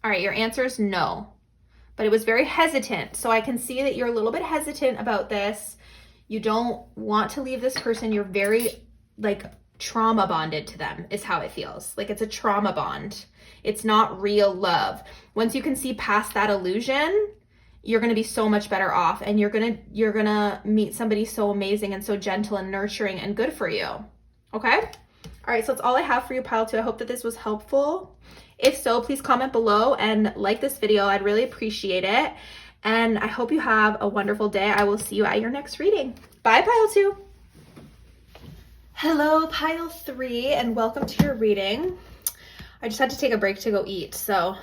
All right, your answer is no, but it was very hesitant. So I can see that you're a little bit hesitant about this. You don't want to leave this person. You're very like trauma bonded to them is how it feels. Like it's a trauma bond. It's not real love. Once you can see past that illusion, you're going to be so much better off, and you're going to meet somebody so amazing and so gentle and nurturing and good for you. Okay? All right, so that's all I have for you, Pile 2. I hope that this was helpful. If so, please comment below and like this video. I'd really appreciate it. And I hope you have a wonderful day. I will see you at your next reading. Bye, Pile 2. Hello, Pile 3, and welcome to your reading. I just had to take a break to go eat, so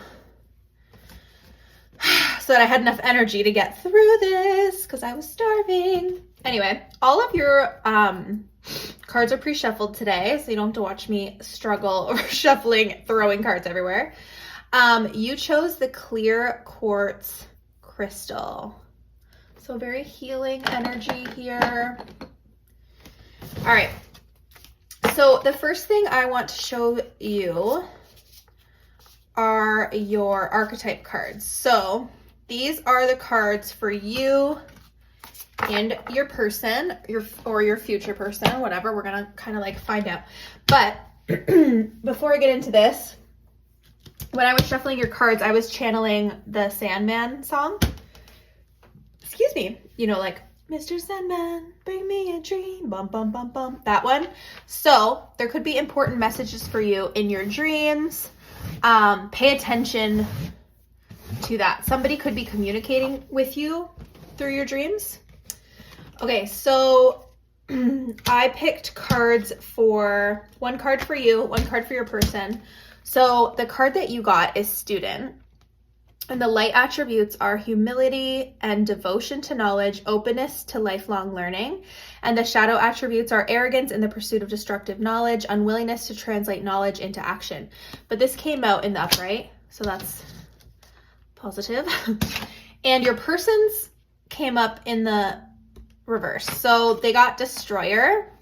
that I had enough energy to get through this because I was starving. Anyway, all of your cards are pre-shuffled today, so you don't have to watch me struggle or shuffling, throwing cards everywhere. You chose the clear quartz crystal. So very healing energy here. All right. So the first thing I want to show you are your archetype cards. So these are the cards for you and your person, your future person, whatever. We're gonna kind of like find out. But before I get into this, when I was shuffling your cards, I was channeling the Sandman song. Excuse me. You know, like, Mr. Sandman, bring me a dream, bum, bum, bum, bum. That one. So there could be important messages for you in your dreams. Pay attention to that. Somebody could be communicating with you through your dreams. Okay, so I picked cards for one card for you, one card for your person. So the card that you got is Student. And the light attributes are humility and devotion to knowledge, openness to lifelong learning. And the shadow attributes are arrogance in the pursuit of destructive knowledge, unwillingness to translate knowledge into action. But this came out in the upright, so that's positive. And your persons came up in the reverse. So they got Destroyer.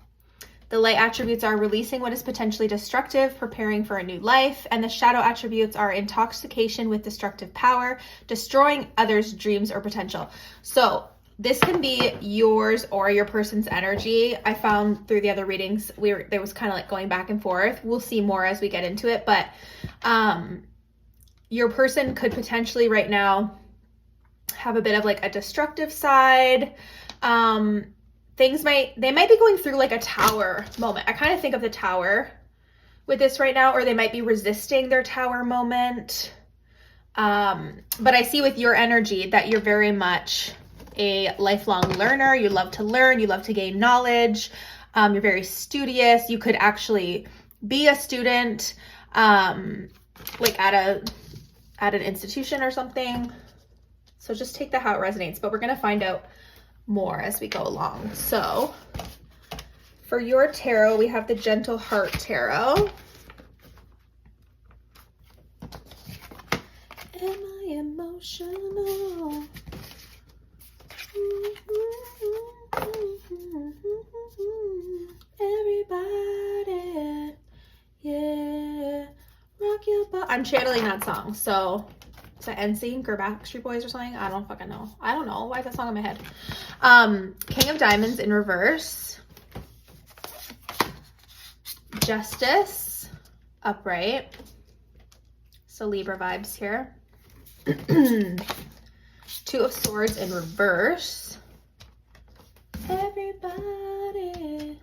The light attributes are releasing what is potentially destructive, preparing for a new life, and the shadow attributes are intoxication with destructive power, destroying others' dreams or potential. So this can be yours or your person's energy. I found through the other readings, there was kind of like going back and forth. We'll see more as we get into it, but your person could potentially right now have a bit of like a destructive side. they might be going through like a tower moment. I kind of think of the tower with this right now, or they might be resisting their tower moment. But I see with your energy that you're very much a lifelong learner. You love to learn, you love to gain knowledge. You're very studious. You could actually be a student, like at an institution or something. So just take that how it resonates, but we're going to find out more as we go along. So for your tarot, we have the Gentle Heart Tarot. Am I emotional? Everybody, yeah, rock your body. I'm channeling that song, so is that NSYNC or Backstreet Boys or something? I don't fucking know. I don't know. Why is that song in my head? King of Diamonds in reverse. Justice upright. So Libra vibes here. Two of Swords in reverse. Everybody,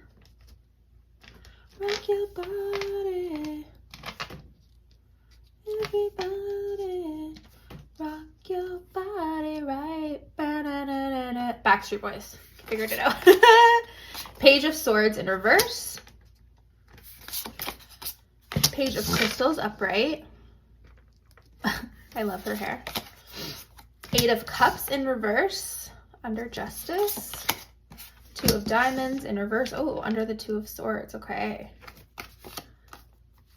rock your body. Everybody, rock your body right. Ba-da-da-da-da. Backstreet Boys. Figured it out. Page of Swords in reverse. Page of Crystals upright. I love her hair. Eight of Cups in reverse under Justice. Two of Diamonds in reverse. Oh, under the Two of Swords. Okay.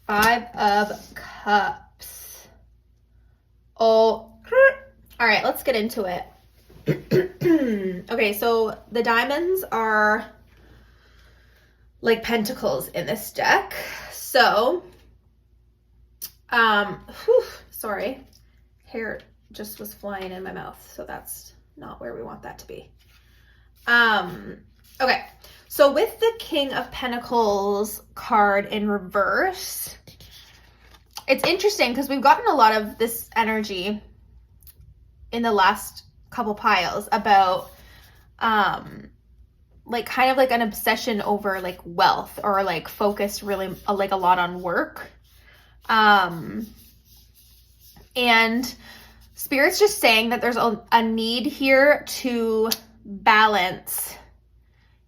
Five of Cups. Oh, all right, let's get into it. Okay, so the diamonds are like pentacles in this deck. So, sorry, hair just was flying in my mouth, so that's not where we want that to be. Okay, so with the King of Pentacles card in reverse, it's interesting because we've gotten a lot of this energy in the last couple piles about like kind of like an obsession over like wealth, or like focused really like a lot on work. And Spirit's just saying that there's a need here to balance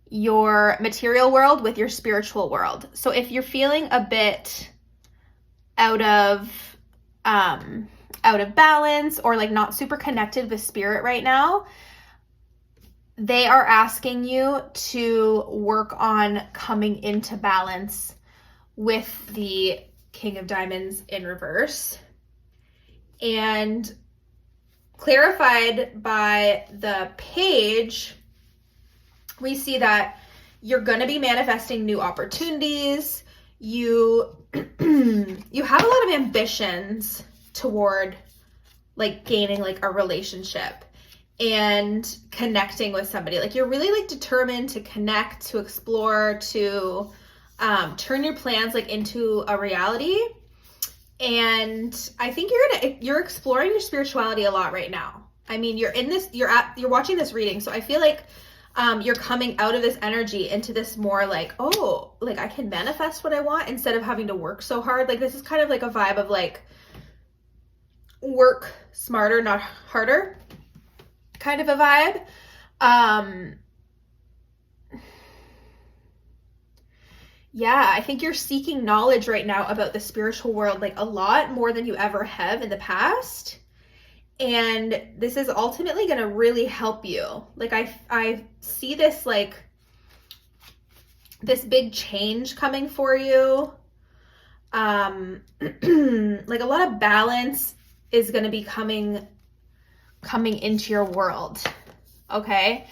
your material world with your spiritual world. So if you're feeling a bit out of balance, or like not super connected with spirit right now, they are asking you to work on coming into balance with the King of Diamonds in reverse. And clarified by the page, we see that you're going to be manifesting new opportunities. You have a lot of ambitions toward like gaining like a relationship and connecting with somebody. Like you're really like determined to connect, to explore, to turn your plans like into a reality. And I think you're exploring your spirituality a lot right now. I mean, you're watching this reading, so I feel like you're coming out of this energy into this more like, oh, like I can manifest what I want instead of having to work so hard. Like this is kind of like a vibe of like work smarter, not harder kind of a vibe. Yeah, I think you're seeking knowledge right now about the spiritual world, like a lot more than you ever have in the past. And this is ultimately going to really help you. Like I see this like this big change coming for you. Like a lot of balance is going to be coming into your world. Okay.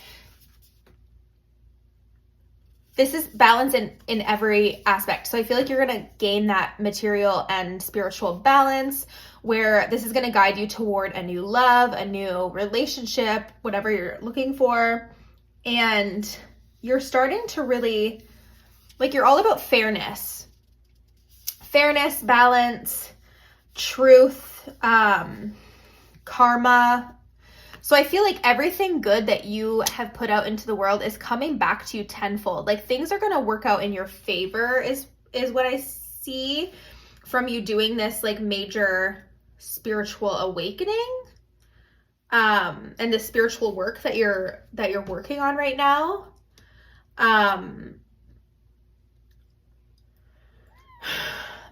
This is balance in every aspect. So I feel like you're going to gain that material and spiritual balance, where this is going to guide you toward a new love, a new relationship, whatever you're looking for. And you're starting to really, like, you're all about fairness, balance, truth, karma. So I feel like everything good that you have put out into the world is coming back to you tenfold. Like things are going to work out in your favor is what I see from you doing this like major spiritual awakening. And the spiritual work that you're working on right now.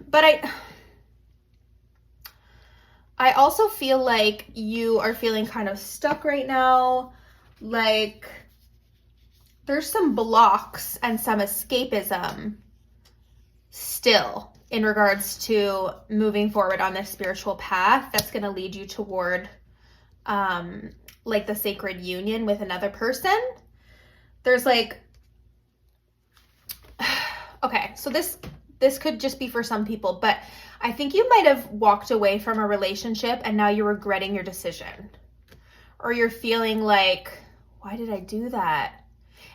But I also feel like you are feeling kind of stuck right now. Like there's some blocks and some escapism still in regards to moving forward on this spiritual path that's going to lead you toward like the sacred union with another person. There's like, okay, so this could just be for some people, but I think you might have walked away from a relationship and now you're regretting your decision. Or you're feeling like, why did I do that?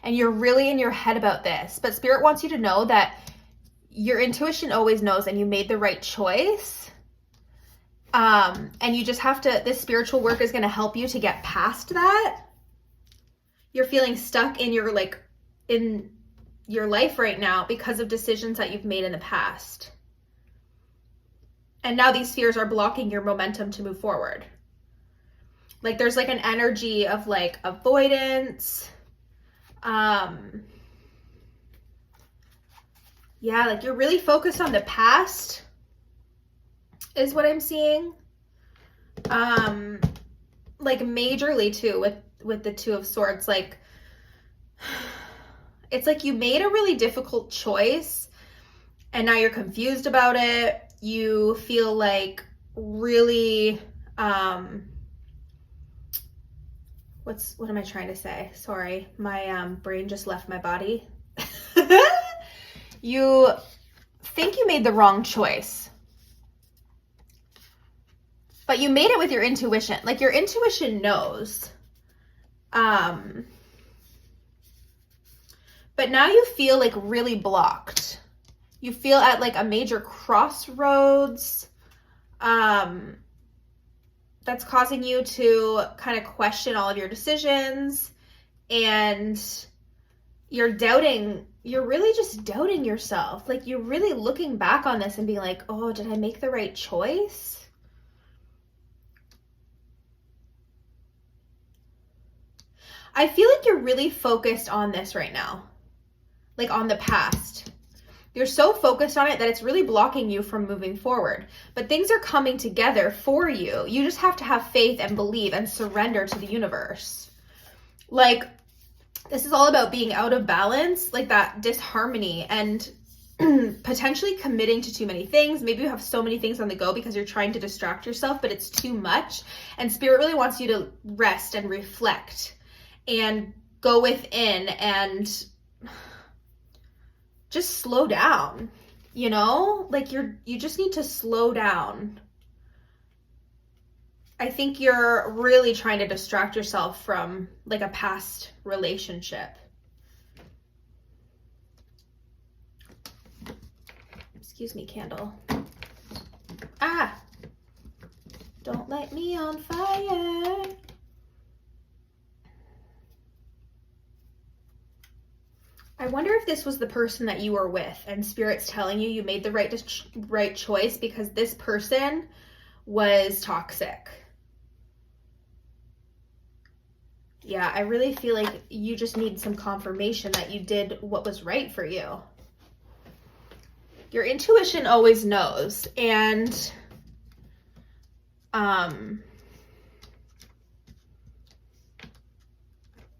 And you're really in your head about this. But Spirit wants you to know that your intuition always knows and you made the right choice. And you just have to, this spiritual work is going to help you to get past that. You're feeling stuck in your life right now because of decisions that you've made in the past. And now these fears are blocking your momentum to move forward. Like there's like an energy of like avoidance. Yeah, like you're really focused on the past is what I'm seeing. Like majorly too with the Two of Swords, like it's like you made a really difficult choice and now you're confused about it. You feel like really, what am I trying to say? Sorry, my brain just left my body. You think you made the wrong choice, but you made it with your intuition. Like your intuition knows. But now you feel like really blocked. You feel at like a major crossroads. That's causing you to kind of question all of your decisions, and you're really just doubting yourself. Like you're really looking back on this and being like, oh, did I make the right choice? I feel like you're really focused on this right now, like on the past. You're so focused on it that it's really blocking you from moving forward. But things are coming together for you. You just have to have faith and believe and surrender to the universe. Like, this is all about being out of balance, like that disharmony, and potentially committing to too many things. Maybe you have so many things on the go because you're trying to distract yourself, but it's too much. And Spirit really wants you to rest and reflect and go within and just slow down, you know? Like you just need to slow down. I think you're really trying to distract yourself from like a past relationship. Excuse me, candle. Ah! Don't light me on fire. I wonder if this was the person that you were with and Spirit's telling you made the right choice because this person was toxic. Yeah, I really feel like you just need some confirmation that you did what was right for you. Your intuition always knows, and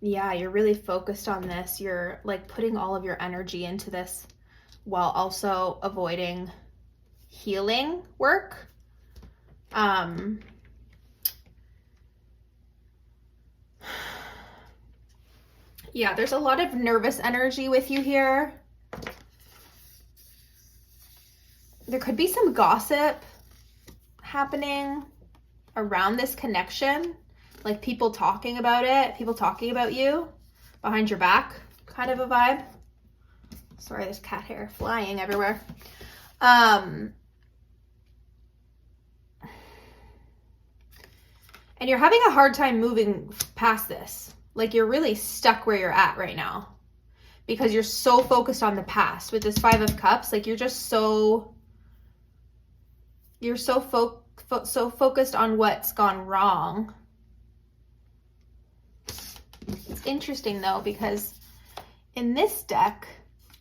yeah, you're really focused on this. You're like putting all of your energy into this while also avoiding healing work. Yeah, there's a lot of nervous energy with you here. There could be some gossip happening around this connection. Like people talking about it, people talking about you behind your back, kind of a vibe. Sorry, there's cat hair flying everywhere. And you're having a hard time moving past this. Like you're really stuck where you're at right now because you're so focused on the past. With this Five of Cups, like you're just so focused on what's gone wrong. It's interesting though, because in this deck,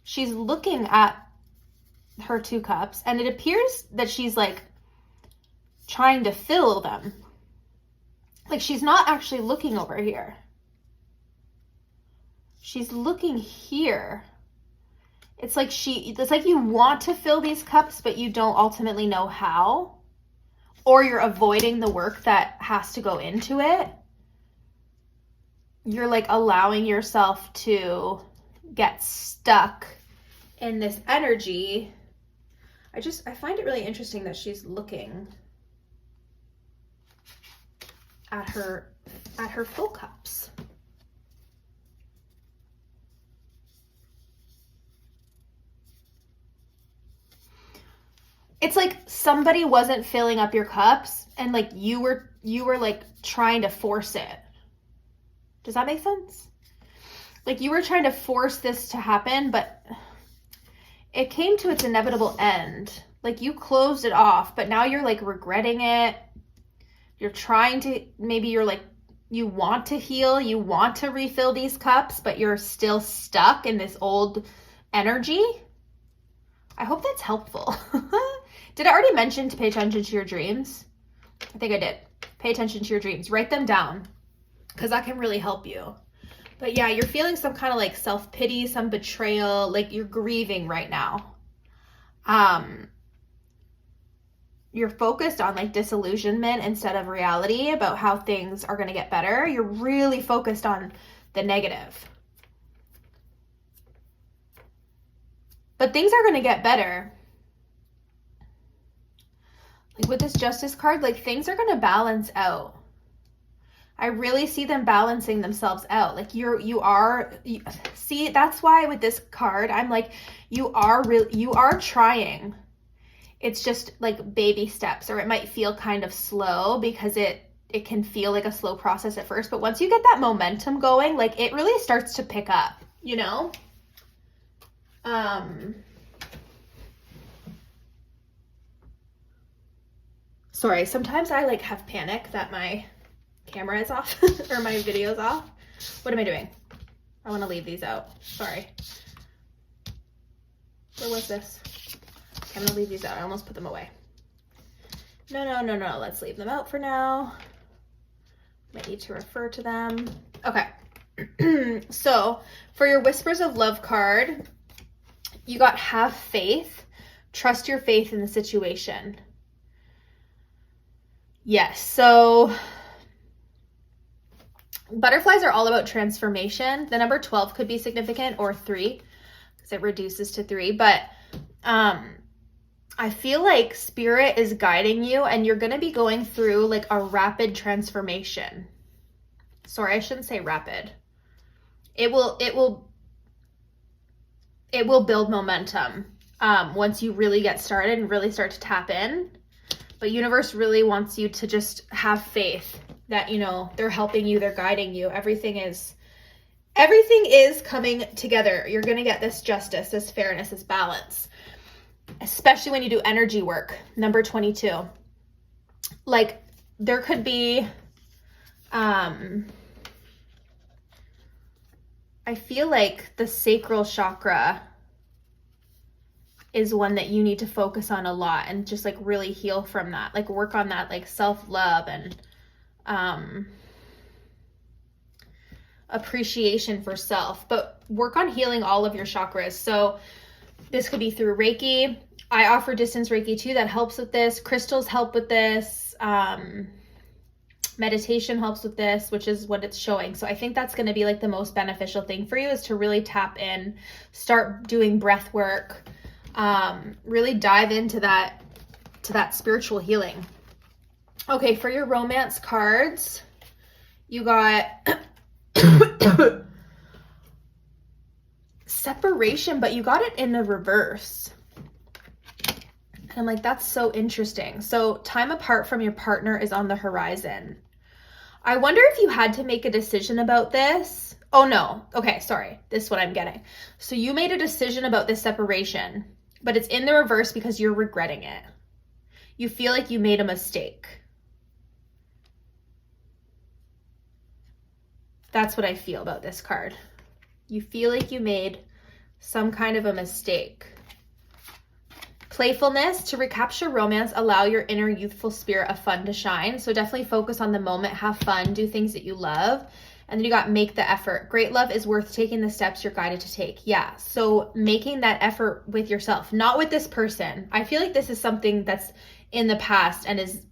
she's looking at her 2 cups and it appears that she's like trying to fill them. Like she's not actually looking over here. She's looking here. It's like you want to fill these cups, but you don't ultimately know how. Or you're avoiding the work that has to go into it. You're like allowing yourself to get stuck in this energy. I find it really interesting that she's looking at her full cups. It's like somebody wasn't filling up your cups and like you were like trying to force it. Does that make sense? Like you were trying to force this to happen, but it came to its inevitable end. Like you closed it off, but now you're like regretting it. You're trying to, maybe you're like, you want to heal, you want to refill these cups, but you're still stuck in this old energy. I hope that's helpful. Did I already mention to pay attention to your dreams? I think I did. Pay attention to your dreams. Write them down because that can really help you. But yeah, you're feeling some kind of like self-pity, some betrayal, like you're grieving right now. You're focused on like disillusionment instead of reality about how things are going to get better. You're really focused on the negative. But things are going to get better. Like with this Justice card, like things are going to balance out. I really see them balancing themselves out. Like see, that's why with this card, I'm like, you are trying. It's just like baby steps, or it might feel kind of slow because it can feel like a slow process at first. But once you get that momentum going, like it really starts to pick up, you know? Sorry, sometimes I like have panic that my camera is off or my video is off. What am I doing? I want to leave these out. Sorry. Where was this? I'm gonna leave these out. I almost put them away. No. Let's leave them out for now. Might need to refer to them. Okay. So for your Whispers of Love card, you got have faith. Trust your faith in the situation. Yes. So butterflies are all about transformation. The number 12 could be significant, or 3 because it reduces to 3. But I feel like spirit is guiding you and you're going to be going through like a rapid transformation. Sorry, I shouldn't say rapid. It will build momentum once you really get started and really start to tap in. But universe really wants you to just have faith that, you know, they're helping you, they're guiding you. Everything is coming together. You're going to get this justice, this fairness, this balance. Especially when you do energy work, number 22. Like there could be, I feel like the sacral chakra is one that you need to focus on a lot and just like really heal from that, like work on that, like self-love and appreciation for self, but work on healing all of your chakras. So this could be through Reiki. I offer distance Reiki too. That helps with this. Crystals help with this. Meditation helps with this, which is what it's showing. So I think that's going to be like the most beneficial thing for you, is to really tap in, start doing breath work, really dive into that spiritual healing. Okay, for your romance cards, you got separation, but you got it in the reverse. And I'm like, that's so interesting. So time apart from your partner is on the horizon. I wonder if you had to make a decision about this. Oh no. Okay, sorry. This is what I'm getting. So you made a decision about this separation, but it's in the reverse because you're regretting it. You feel like you made a mistake. That's what I feel about this card. You feel like you made some kind of a mistake. Playfulness, to recapture romance, allow your inner youthful spirit of fun to shine. So definitely focus on the moment, have fun, do things that you love. And then you got make the effort. Great love is worth taking the steps you're guided to take. Yeah, so making that effort with yourself, not with this person. I feel like this is something that's in the past and is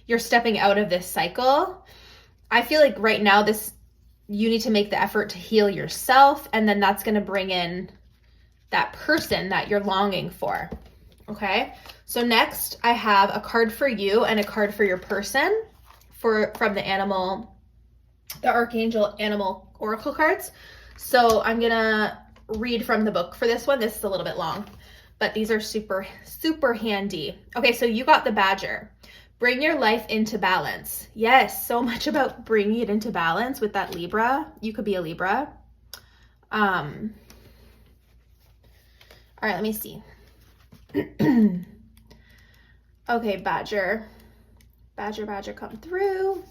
you're stepping out of this cycle. I feel like right now you need to make the effort to heal yourself, and then that's going to bring in that person that you're longing for. Okay, so next I have a card for you and a card for your person from the Archangel Animal Oracle cards. So I'm gonna read from the book for this one. This is a little bit long, but these are super, super handy. Okay, so you got the Badger. Bring your life into balance. Yes, so much about bringing it into balance with that Libra. You could be a Libra. All right, let me see. Okay, Badger. Badger, come through.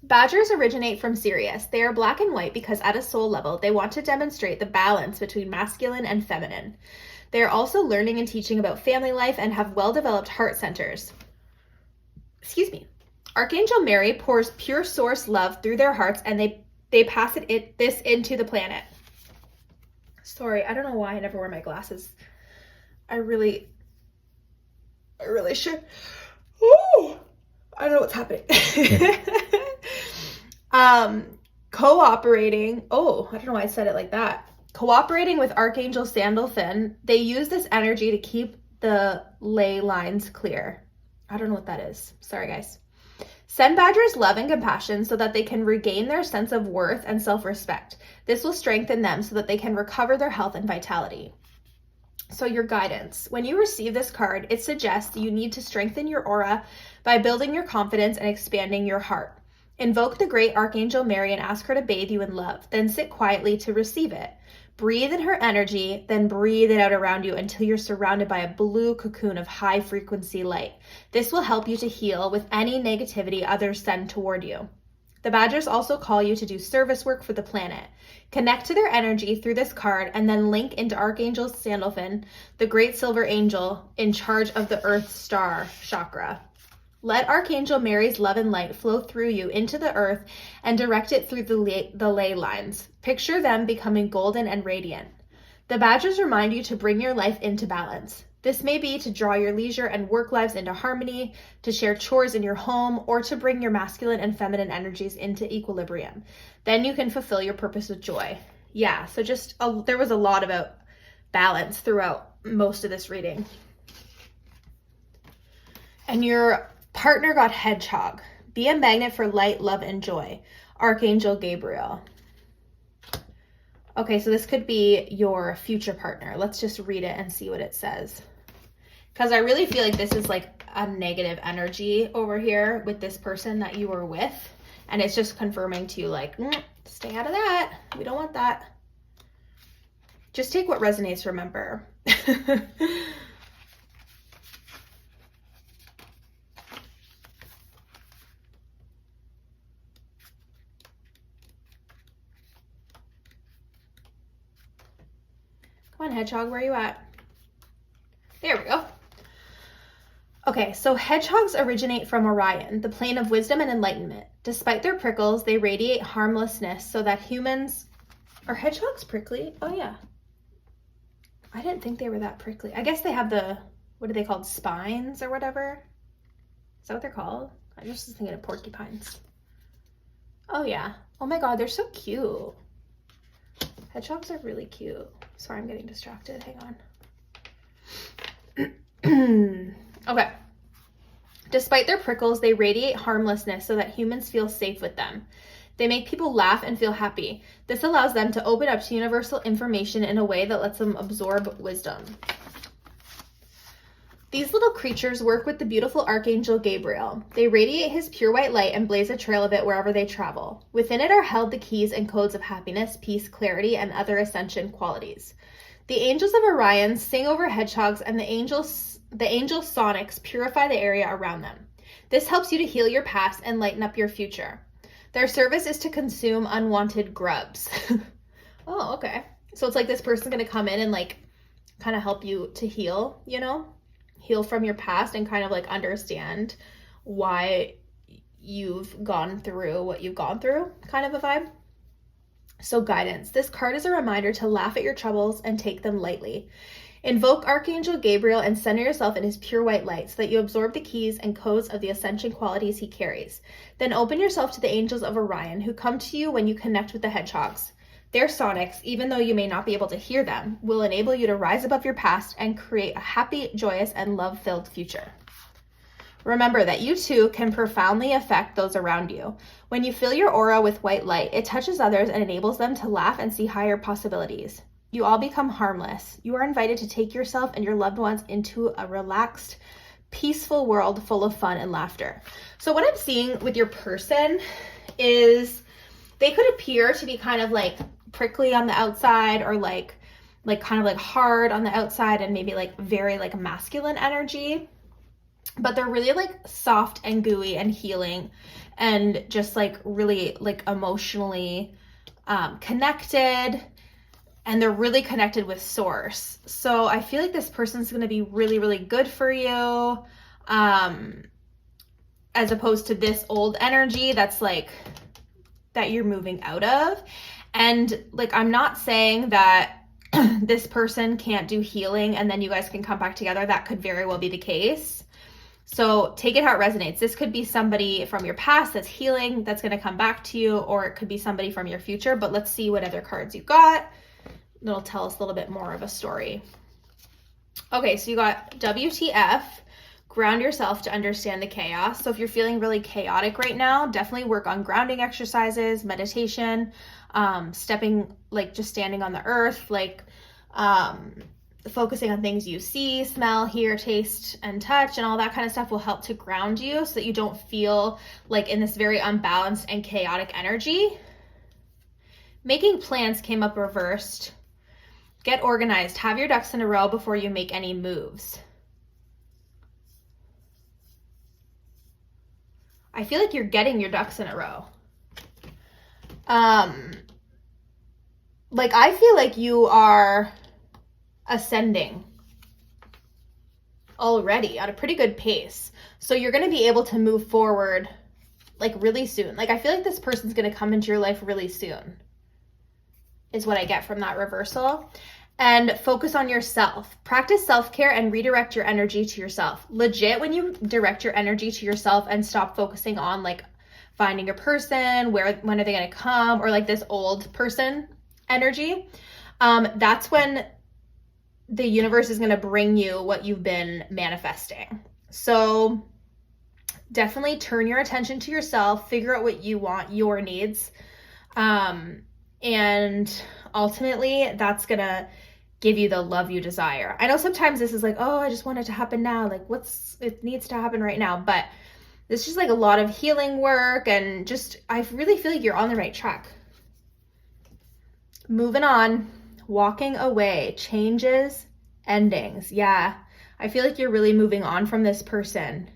Badgers originate from Sirius. They are black and white because at a soul level, they want to demonstrate the balance between masculine and feminine. They are also learning and teaching about family life and have well-developed heart centers. Excuse me. Archangel Mary pours pure source love through their hearts, and they pass this into the planet. Sorry, I don't know why I never wear my glasses. I really should. Oh, I don't know what's happening. Cooperating. Oh, I don't know why I said it like that. Cooperating with Archangel Sandalphon, they use this energy to keep the ley lines clear. I don't know what that is. Sorry, guys. Send Badgers love and compassion so that they can regain their sense of worth and self-respect. This will strengthen them so that they can recover their health and vitality. So your guidance. When you receive this card, it suggests you need to strengthen your aura by building your confidence and expanding your heart. Invoke the great Archangel Mary and ask her to bathe you in love. Then sit quietly to receive it. Breathe in her energy, then breathe it out around you until you're surrounded by a blue cocoon of high frequency light. This will help you to heal with any negativity others send toward you. The Badgers also call you to do service work for the planet. Connect to their energy through this card and then link into Archangel Sandalphon, the great silver angel in charge of the Earth Star chakra. Let Archangel Mary's love and light flow through you into the earth and direct it through the ley lines. Picture them becoming golden and radiant. The Badgers remind you to bring your life into balance. This may be to draw your leisure and work lives into harmony, to share chores in your home, or to bring your masculine and feminine energies into equilibrium. Then you can fulfill your purpose with joy. Yeah, so there was a lot about balance throughout most of this reading. And your partner got Hedgehog. Be a magnet for light, love, and joy. Archangel Gabriel. Okay, so this could be your future partner. Let's just read it and see what it says. Because I really feel like this is like a negative energy over here with this person that you were with. And it's just confirming to you like, stay out of that. We don't want that. Just take what resonates, remember. Come on, Hedgehog, where are you at? There we go. Okay, so hedgehogs originate from Orion, the plane of wisdom and enlightenment. Despite their prickles, they radiate harmlessness so that humans... Are hedgehogs prickly? Oh, yeah. I didn't think they were that prickly. I guess they have the... What are they called? Spines or whatever? Is that what they're called? I just was thinking of porcupines. Oh, yeah. Oh, my God, they're so cute. Hedgehogs are really cute. Sorry, I'm getting distracted. Hang on. Okay. Despite their prickles, they radiate harmlessness so that humans feel safe with them. They make people laugh and feel happy. This allows them to open up to universal information in a way that lets them absorb wisdom. These little creatures work with the beautiful Archangel Gabriel. They radiate his pure white light and blaze a trail of it wherever they travel. Within it are held the keys and codes of happiness, peace, clarity, and other ascension qualities. The angels of Orion sing over hedgehogs, and the angel sonics purify the area around them. This helps you to heal your past and lighten up your future. Their service is to consume unwanted grubs. Oh, okay. So it's like this person's going to come in and like kind of help you to heal, you know? Heal from your past and kind of like understand why you've gone through what you've gone through, kind of a vibe. So guidance. This card is a reminder to laugh at your troubles and take them lightly. Invoke Archangel Gabriel and center yourself in his pure white light so that you absorb the keys and codes of the ascension qualities he carries. Then open yourself to the angels of Orion who come to you when you connect with the hedgehogs. Their sonics, even though you may not be able to hear them, will enable you to rise above your past and create a happy, joyous, and love-filled future. Remember that you too can profoundly affect those around you. When you fill your aura with white light, it touches others and enables them to laugh and see higher possibilities. You all become harmless. You are invited to take yourself and your loved ones into a relaxed, peaceful world full of fun and laughter. So what I'm seeing with your person is they could appear to be kind of like prickly on the outside, or like kind of like hard on the outside, and maybe like very like masculine energy, but they're really like soft and gooey and healing and just like really like emotionally connected, and they're really connected with source. So I feel like this person's going to be really, really good for you, as opposed to this old energy that's like that you're moving out of. And like, I'm not saying that this person can't do healing and then you guys can come back together. That could very well be the case. So take it how it resonates. This could be somebody from your past that's healing, that's going to come back to you, or it could be somebody from your future. But let's see what other cards you got. That'll tell us a little bit more of a story. Okay, so you got WTF. Ground yourself to understand the chaos. So if you're feeling really chaotic right now, definitely work on grounding exercises, meditation, stepping, like just standing on the earth, like focusing on things you see, smell, hear, taste, and touch, and all that kind of stuff will help to ground you so that you don't feel like in this very unbalanced and chaotic energy. Making plans came up reversed. Get organized. Have your ducks in a row before you make any moves. I feel like you're getting your ducks in a row. Like I feel like you are ascending already at a pretty good pace. So you're going to be able to move forward like really soon. Like I feel like this person's going to come into your life really soon is what I get from that reversal. And focus on yourself. Practice self-care and redirect your energy to yourself. Legit, when you direct your energy to yourself and stop focusing on like finding a person, when are they going to come, or like this old person energy, that's when the universe is going to bring you what you've been manifesting. So definitely turn your attention to yourself, figure out what you want, your needs, and ultimately that's going to give you the love you desire. I know sometimes this is like, oh, I just want it to happen now. Like it needs to happen right now. But it's just like a lot of healing work, and just, I really feel like you're on the right track. Moving on, walking away, changes, endings. Yeah, I feel like you're really moving on from this person.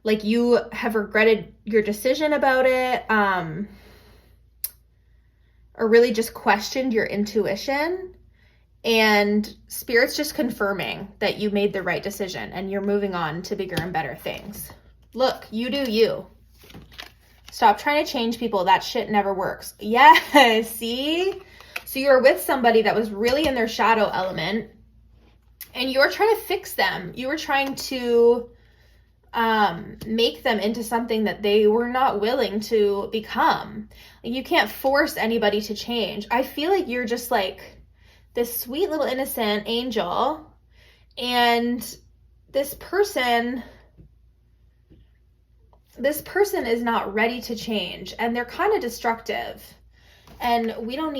Like you have regretted your decision about it, or really just questioned your intuition, and Spirit's just confirming that you made the right decision and you're moving on to bigger and better things. Look, you do you. Stop trying to change people. That shit never works. Yes, see? So you were with somebody that was really in their shadow element, and you were trying to fix them. You were trying to make them into something that they were not willing to become. Like, you can't force anybody to change. I feel like you're just like this sweet little innocent angel, and this person is not ready to change, and they're kind of destructive, and you don't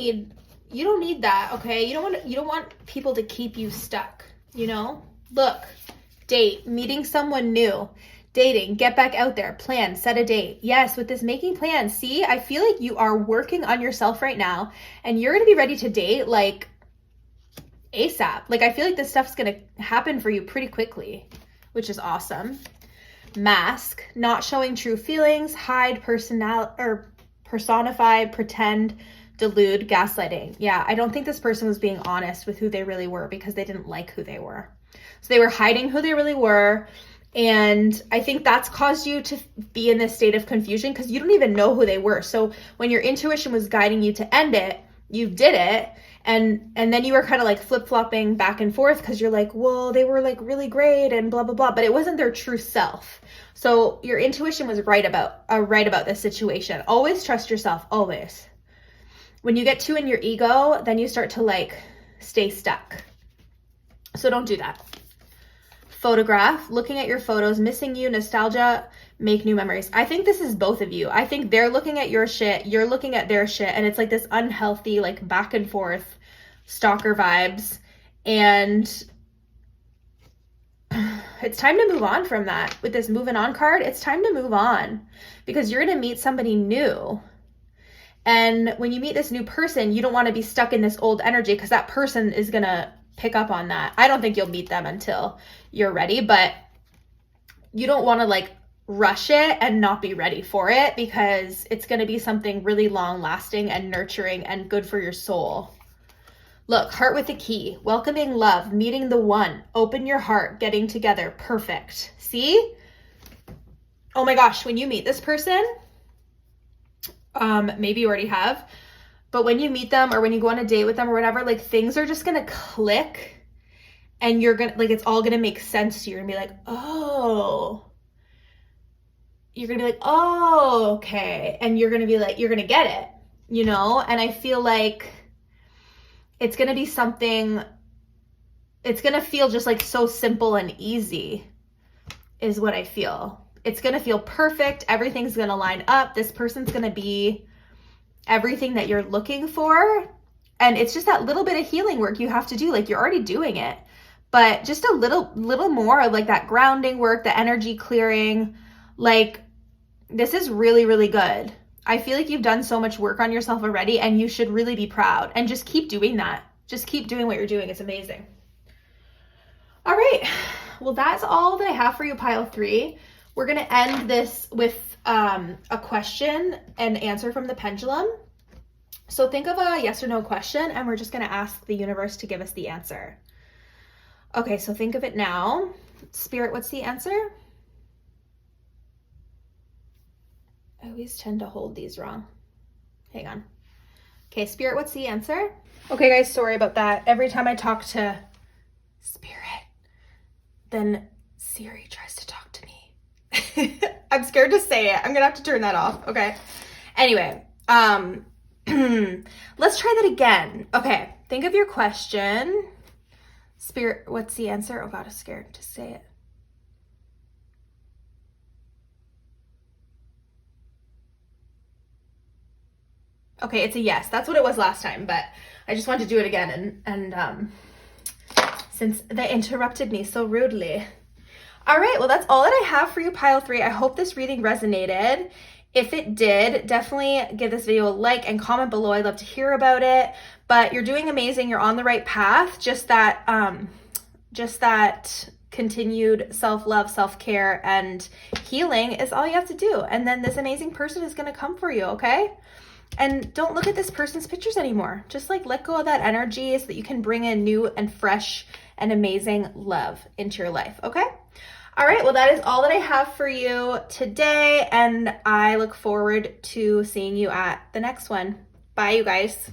need that. Okay, you don't want people to keep you stuck, you know? Look, Date, meeting someone new, dating, get back out there, plan, set a date. Yes, with this making plans, see, I feel like you are working on yourself right now and you're going to be ready to date like ASAP. Like I feel like this stuff's going to happen for you pretty quickly, which is awesome. Mask, not showing true feelings, hide, personify, pretend, delude, gaslighting. Yeah, I don't think this person was being honest with who they really were because they didn't like who they were. So they were hiding who they really were. And I think that's caused you to be in this state of confusion because you don't even know who they were. So when your intuition was guiding you to end it, you did it. And then you were kind of like flip-flopping back and forth because you're like, well, they were like really great and blah, blah, blah. But it wasn't their true self. So your intuition was right about this situation. Always trust yourself, always. When you get too in your ego, then you start to like stay stuck. So don't do that. Photograph, looking at your photos, missing you, nostalgia, make new memories. I think this is both of you. I think they're looking at your shit, you're looking at their shit, and it's like this unhealthy, like back and forth stalker vibes. And it's time to move on from that. With this moving on card, it's time to move on because you're going to meet somebody new. And when you meet this new person, you don't want to be stuck in this old energy because that person is going to pick up on that. I don't think you'll meet them until you're ready, but you don't want to like rush it and not be ready for it because it's going to be something really long lasting and nurturing and good for your soul. Look, heart with a key, welcoming love, meeting the one, open your heart, getting together. Perfect. See? Oh my gosh, when you meet this person, maybe you already have, but when you meet them or when you go on a date with them or whatever, like things are just going to click and you're going to, like, it's all going to make sense to you. You're going to be like, oh, you're going to be like, oh, okay. And you're going to be like, you're going to get it, you know? And I feel like it's going to be something, it's going to feel just like so simple and easy is what I feel. It's going to feel perfect. Everything's going to line up. This person's going to be everything that you're looking for. And it's just that little bit of healing work you have to do. Like you're already doing it, but just a little more like that grounding work, the energy clearing. Like this is really, really good. I feel like you've done so much work on yourself already and you should really be proud and just keep doing that. Just keep doing what you're doing. It's amazing. All right. Well, that's all that I have for you, pile 3. We're going to end this with a question and answer from the pendulum. So think of a yes or no question, and we're just going to ask the universe to give us the answer. Okay, so think of it now. Spirit, what's the answer? I always tend to hold these wrong. Hang on. Okay, Spirit, what's the answer? Okay, guys, sorry about that. Every time I talk to Spirit, then Siri tries to talk to me. I'm scared to say it. I'm gonna have to turn that off. Okay. Anyway, let's try that again. Okay, think of your question. Spirit, what's the answer? Oh God, I'm scared to say it. Okay, it's a yes. That's what it was last time, but I just wanted to do it again and since they interrupted me so rudely. All right, well, that's all that I have for you, pile 3. I hope this reading resonated. If it did, definitely give this video a like and comment below. I'd love to hear about it. But you're doing amazing. You're on the right path. Just that continued self-love, self-care, and healing is all you have to do. And then this amazing person is going to come for you, okay? And don't look at this person's pictures anymore. Just like let go of that energy so that you can bring in new and fresh and amazing love into your life, okay? All right, well, that is all that I have for you today, and I look forward to seeing you at the next one. Bye, you guys.